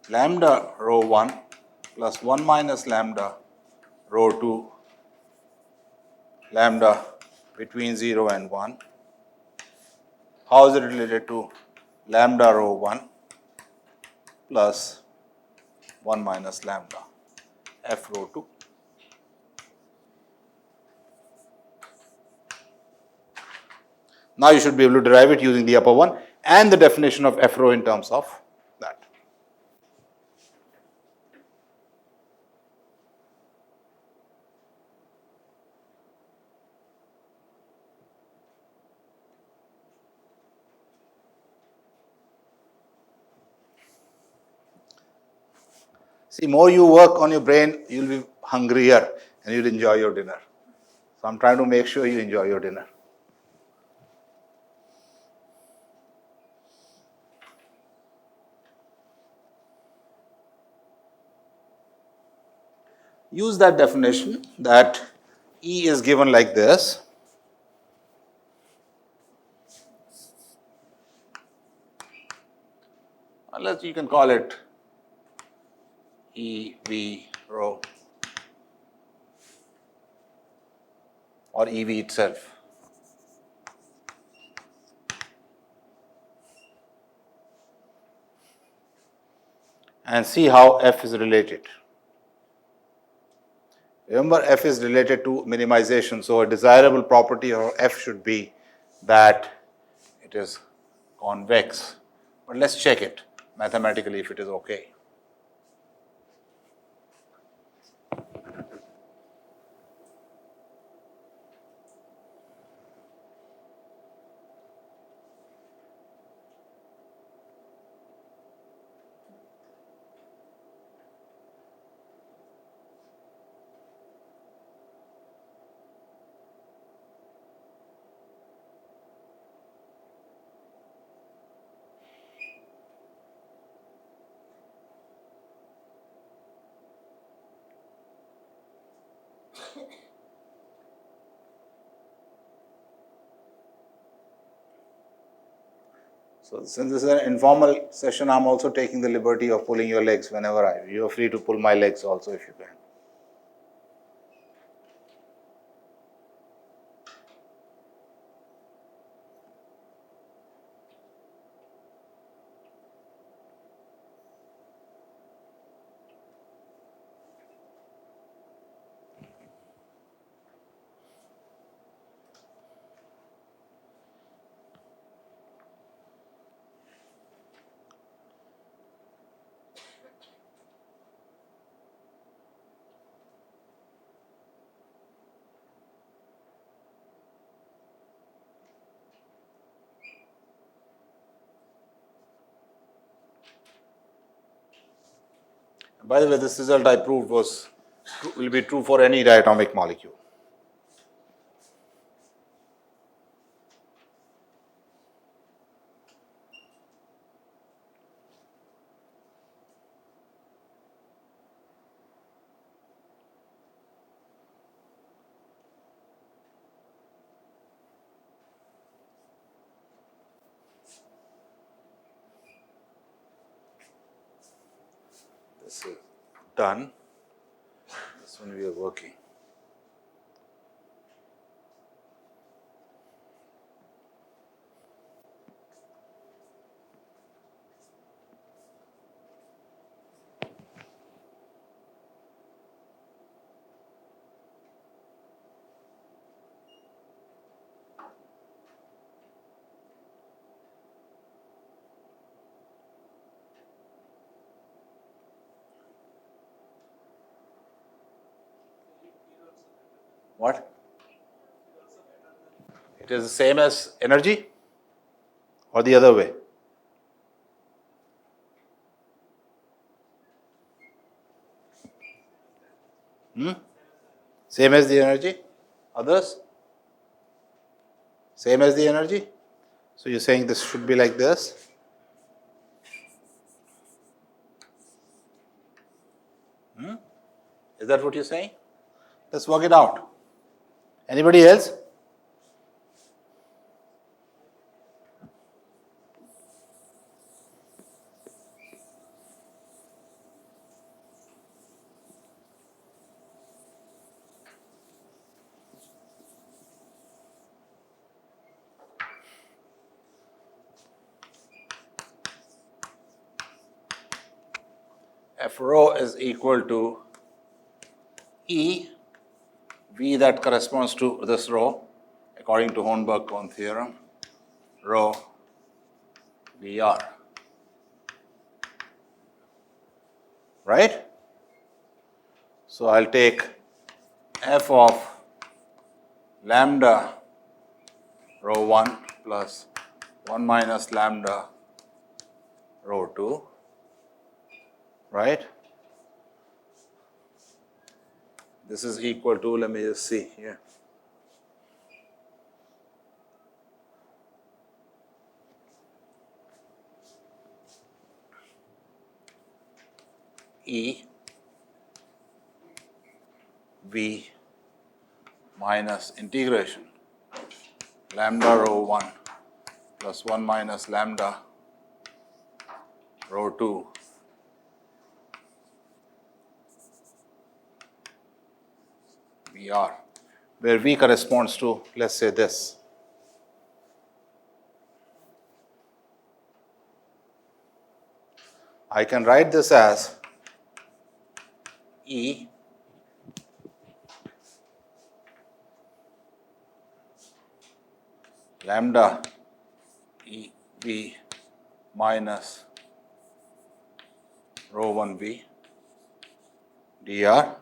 lambda rho 1 plus 1 minus lambda rho 2 lambda between 0 and 1. How is it related to lambda rho 1 plus 1 minus lambda F rho 2? Now you should be able to derive it using the upper one and the definition of F rho in terms of that. See, more you work on your brain, you'll be hungrier and you'll enjoy your dinner. So I'm trying to make sure you enjoy your dinner. Use that definition that E is given like this. Unless you can call it E V rho or EV itself. and see how F is related. Remember, F is related to minimization, so a desirable property of F should be that it is convex. But let's check it mathematically if it is okay. So since this is an informal session, I'm also taking the liberty of pulling your legs whenever you are free to pull my legs also if you can. By the way, this result I proved will be true for any diatomic molecule. This is done. This one we are working. What? It is the same as energy or the other way? Same as the energy? Others? Same as the energy? So you're saying this should be like this? Is that what you're saying? Let's work it out. Anybody else? F rho is equal to E, V that corresponds to this rho, according to Hornberg-Kohn theorem, rho VR. Right? So I'll take F of lambda rho 1 plus 1 minus lambda rho 2, right? This is equal to, let me just see here. E V minus integration lambda rho 1 plus 1 minus lambda rho 2 VR, where V corresponds to, let's say, this. I can write this as E lambda E V minus rho 1 V dr,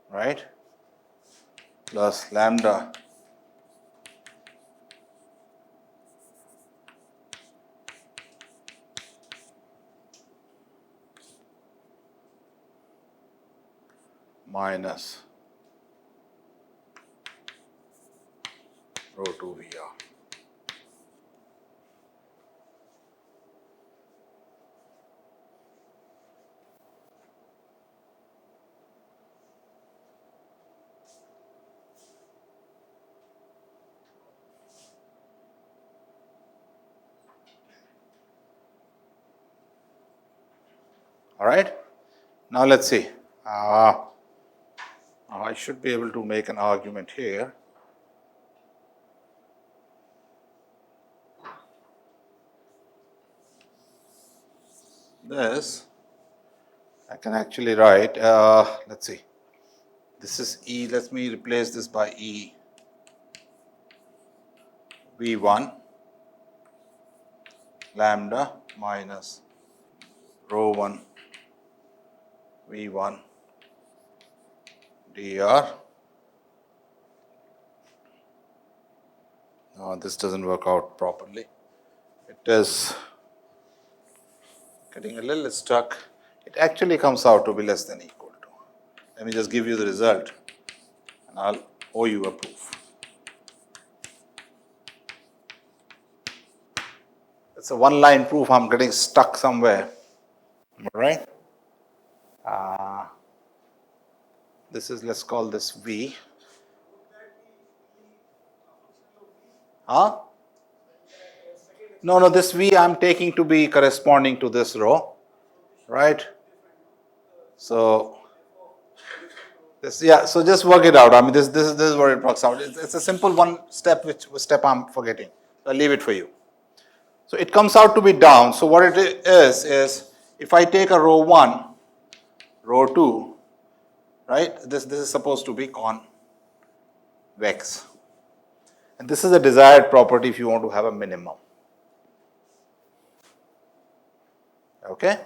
right, plus lambda minus rho 2 VR. All right. Now let's see. I should be able to make an argument here. This I can actually write. Let's see. This is E. Let me replace this by E V1 lambda minus rho 1 V1 dr. No, this doesn't work out properly. It is getting a little stuck. It actually comes out to be less than equal to. Let me just give you the result and I'll owe you a proof. It's a one-line proof. I'm getting stuck somewhere. All right. This is, let's call this V. Huh? No, this V I'm taking to be corresponding to this row, right? So, this, yeah, so just work it out. I mean, this is what it works out. It's a simple one step, which step I'm forgetting. So I'll leave it for you. So it comes out to be down. So what it is if I take a row 1, row 2, right? This is supposed to be convex. And this is a desired property if you want to have a minimum. Okay?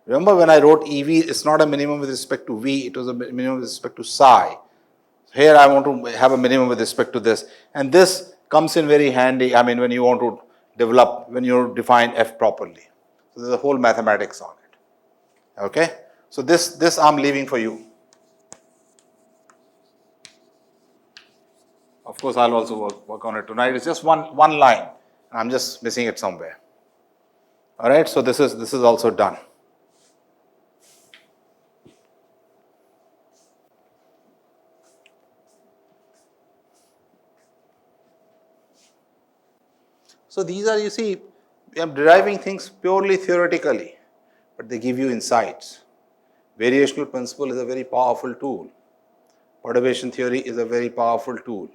Remember when I wrote EV, it's not a minimum with respect to V, it was a minimum with respect to psi. Here I want to have a minimum with respect to this. And this comes in very handy, I mean, when you want to develop, when you define F properly. So there's a whole mathematics on it. Okay? So this I'm leaving for you. Of course, I'll also work on it tonight. It's just one line. I'm just missing it somewhere. All right, so this is also done. So these are, you see, we are deriving things purely theoretically, but they give you insights. Variational principle is a very powerful tool. Perturbation theory is a very powerful tool.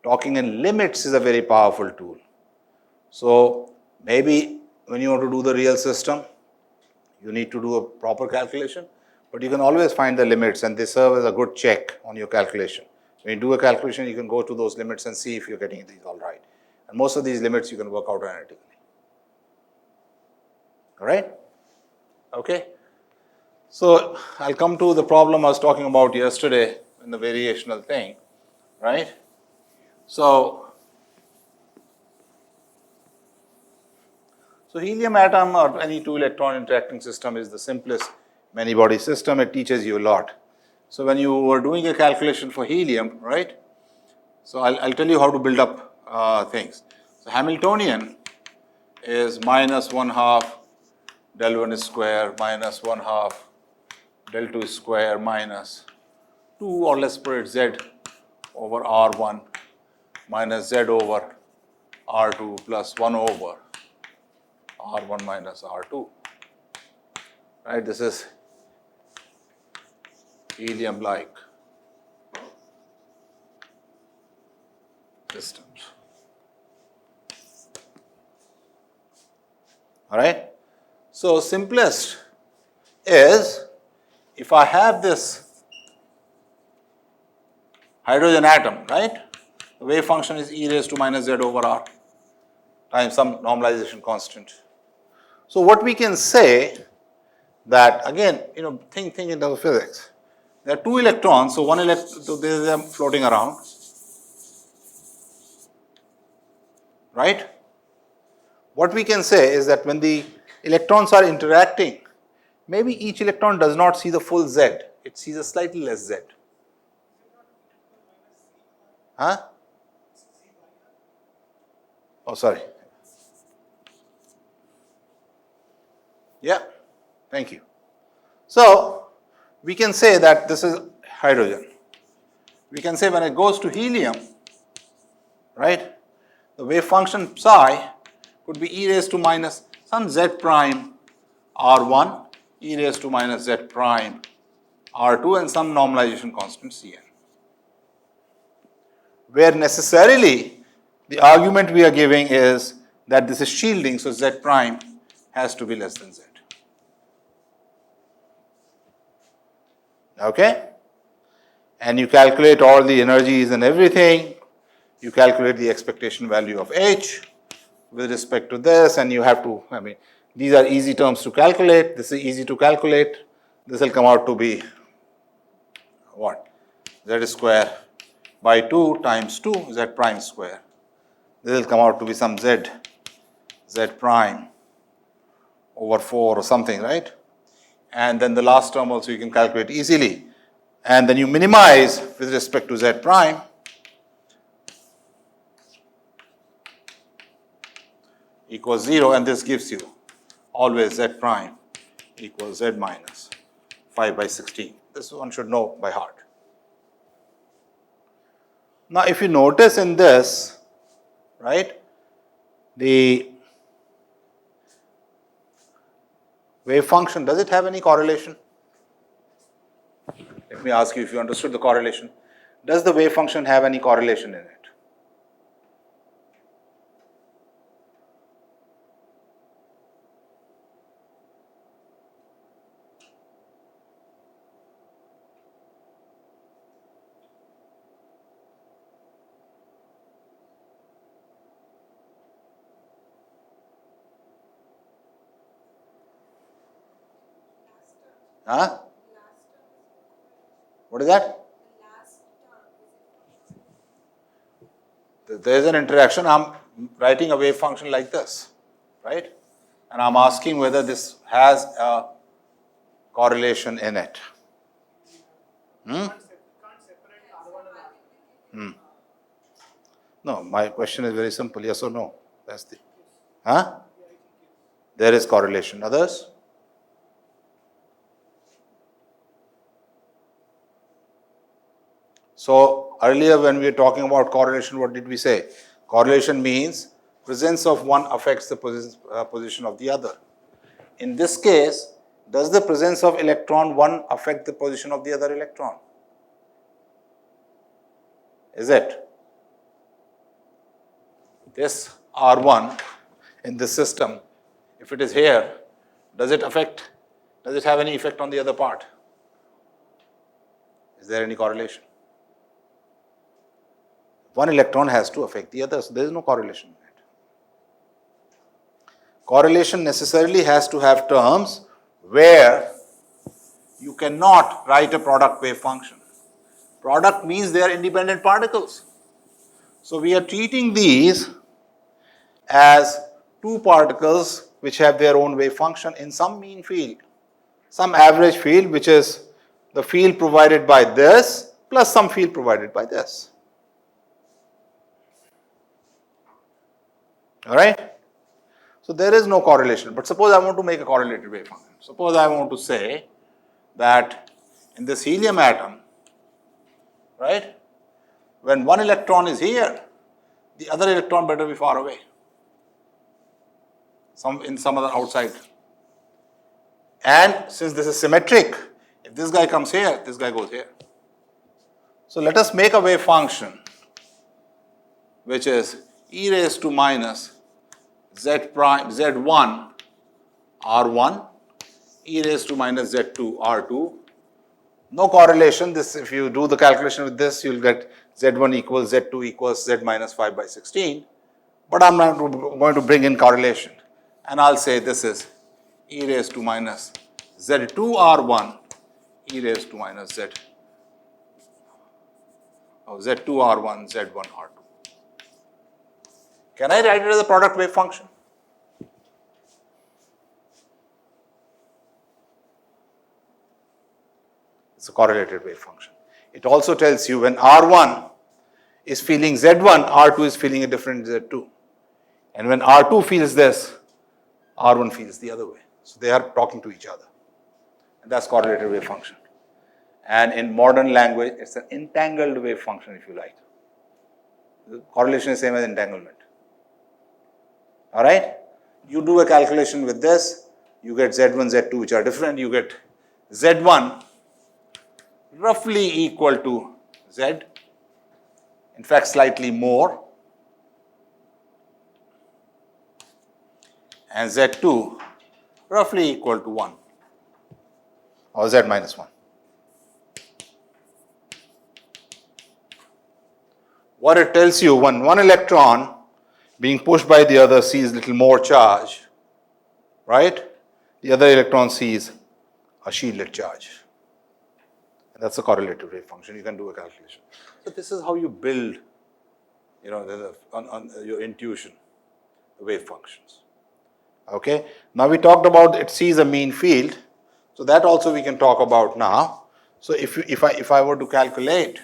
Talking in limits is a very powerful tool. So maybe when you want to do the real system, you need to do a proper calculation, but you can always find the limits and they serve as a good check on your calculation. When you do a calculation, you can go to those limits and see if you're getting these all right. And most of these limits you can work out analytically. All right? Okay? So I'll come to the problem I was talking about yesterday in the variational thing, right? So helium atom or any two electron interacting system is the simplest many body system. It teaches you a lot. So when you were doing a calculation for helium, right? So I'll tell you how to build up things. So Hamiltonian is minus 1/2 del 1 square minus 1/2 del 2 square minus 2, or let's put it z over r1 minus z over r2 plus 1 over r1 minus r2. Right, this is helium-like systems. All right. So simplest is if I have this hydrogen atom, right? The wave function is e raised to minus z over r times some normalization constant. So what we can say that again, think in terms of physics. There are two electrons, so one electron, so there is them floating around, right? What we can say is that when the electrons are interacting, maybe each electron does not see the full z, it sees a slightly less z. Huh? Oh, sorry. Yeah, thank you. So we can say that this is hydrogen. We can say when it goes to helium, right, the wave function psi could be e raised to minus some z prime r1, e raised to minus z prime r2 and some normalization constant Cn. Where necessarily the argument we are giving is that this is shielding, so z prime has to be less than z. Okay? And you calculate all the energies and everything. You calculate the expectation value of H with respect to this, and you have to, these are easy terms to calculate. This is easy to calculate. This will come out to be what? Z square by 2 times 2 z prime square. This will come out to be some z prime over 4 or something, right? And then the last term also you can calculate easily. And then you minimize with respect to z prime. Equals 0, and this gives you always z prime equals z minus 5 by 16. This one should know by heart. Now, if you notice in this, right, the wave function, does it have any correlation? Let me ask you if you understood the correlation. Does the wave function have any correlation in it? Huh? What is that? There is an interaction. I'm writing a wave function like this, right? And I'm asking whether this has a correlation in it. Can't separate R1 and R2. No, my question is very simple. Yes or no? That's the. Huh? There is correlation. Others? So earlier when we were talking about correlation, what did we say? Correlation means presence of one affects the position of the other. In this case, does the presence of electron 1 affect the position of the other electron? Is it? This R1 in this system, if it is here, does it have any effect on the other part? Is there any correlation? One electron has to affect the other, so there is no correlation in it. Correlation necessarily has to have terms where you cannot write a product wave function. Product means they are independent particles. So we are treating these as two particles which have their own wave function in some mean field, some average field, which is the field provided by this plus some field provided by this. All right? So there is no correlation. But suppose I want to make a correlated wave function. Suppose I want to say that in this helium atom, right, when one electron is here, the other electron better be far away, in some other outside. And since this is symmetric, if this guy comes here, this guy goes here. So let us make a wave function which is e raised to minus z prime z1 R1 e raised to minus Z2 R2. No correlation. This, if you do the calculation with this, you'll get Z1 equals Z2 equals Z minus 5 by 16. But I'm not going to bring in correlation. And I'll say this is e raised to minus Z2 R1 e raised to minus Z. Z2 R1 Z1 R2. Can I write it as a product wave function? It's a correlated wave function. It also tells you when R1 is feeling Z1, R2 is feeling a different Z2. And when R2 feels this, R1 feels the other way. So they are talking to each other. And that's correlated wave function. And in modern language, it's an entangled wave function, if you like. The correlation is same as entanglement. All right? You do a calculation with this, you get Z1, Z2, which are different. You get Z1 roughly equal to Z, in fact, slightly more, and Z2 roughly equal to 1, or Z minus 1. What it tells you, when one electron being pushed by the other sees little more charge, right? The other electron sees a shielded charge. And that's a correlative wave function. You can do a calculation. So this is how you build, on your intuition, the wave functions. Okay. Now we talked about it sees a mean field. So that also we can talk about now. So if I were to calculate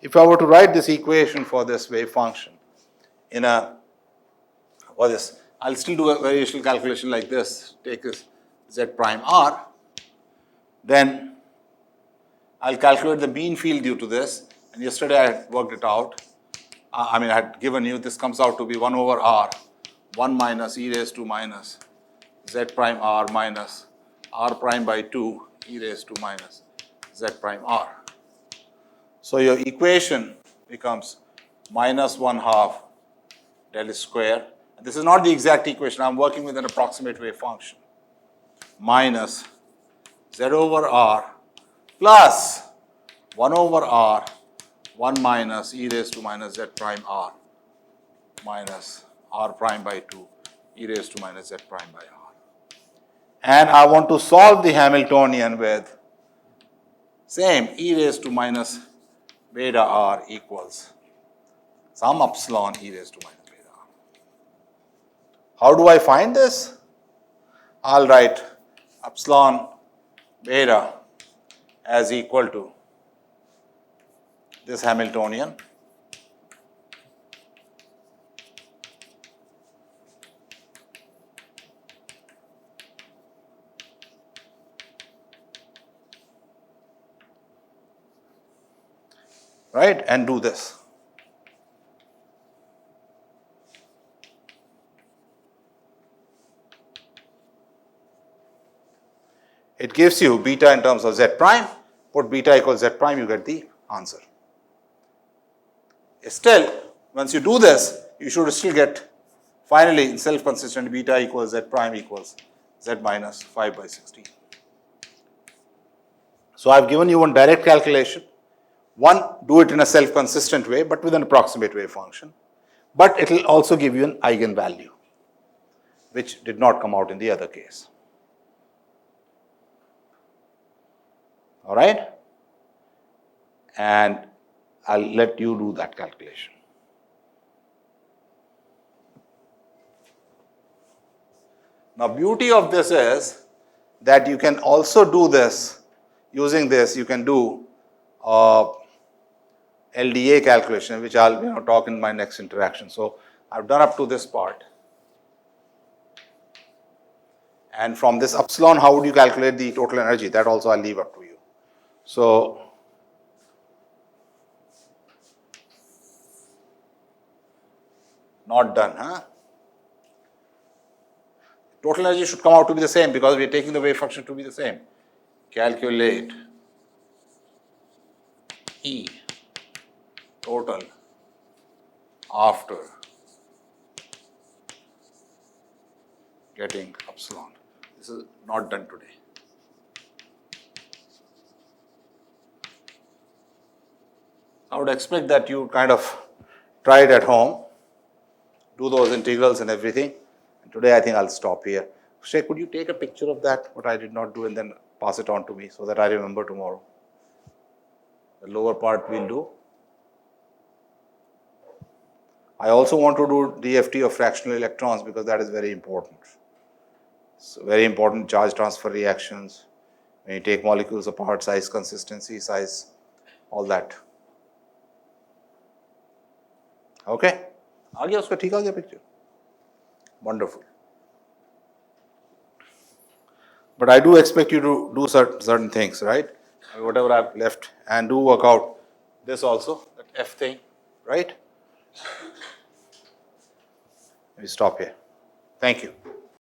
if I were to write this equation for this wave function I'll still do a variational calculation like this, take this Z prime R, then I'll calculate the mean field due to this, and yesterday I had worked it out. I had given you, this comes out to be 1 over R, 1 minus e raised to minus Z prime R minus R prime by 2 e raised to minus Z prime R. So your equation becomes minus 1/2 del square. This is not the exact equation. I'm working with an approximate wave function. Minus Z over R plus 1 over R, 1 minus e raised to minus Z prime R minus R prime by 2 e raised to minus Z prime by R. And I want to solve the Hamiltonian with same e raised to minus beta R equals some epsilon e raised to minus beta R. How do I find this? I'll write epsilon beta as equal to this Hamiltonian right, and do this. It gives you beta in terms of Z prime. Put beta equals Z prime, you get the answer. Still, once you do this, you should still get finally in self-consistent beta equals Z prime equals Z minus 5 by 16. So I've given you one direct calculation. One, do it in a self-consistent way, but with an approximate wave function. But it will also give you an eigenvalue, which did not come out in the other case. All right? And I'll let you do that calculation. Now, beauty of this is that you can also do this, using this, you can do LDA calculation, which I'll talk in my next interaction. So I've done up to this part. And from this epsilon, how would you calculate the total energy? That also I'll leave up to you. So not done, huh? Total energy should come out to be the same because we are taking the wave function to be the same. Calculate E total after getting epsilon. This is not done today. I would expect that you kind of try it at home, do those integrals and everything. And today I think I'll stop here. Shay, could you take a picture of that, what I did not do, and then pass it on to me so that I remember tomorrow? The lower part we'll do. I also want to do DFT of fractional electrons because that is very important. So very important charge transfer reactions. When you take molecules apart, size consistency, size, all that. Okay? आ गया उसका ठीक आ गया picture? Wonderful. But I do expect you to do certain things, right? Whatever I've left, and do work out this also, that F thing, right? We stop here. Thank you.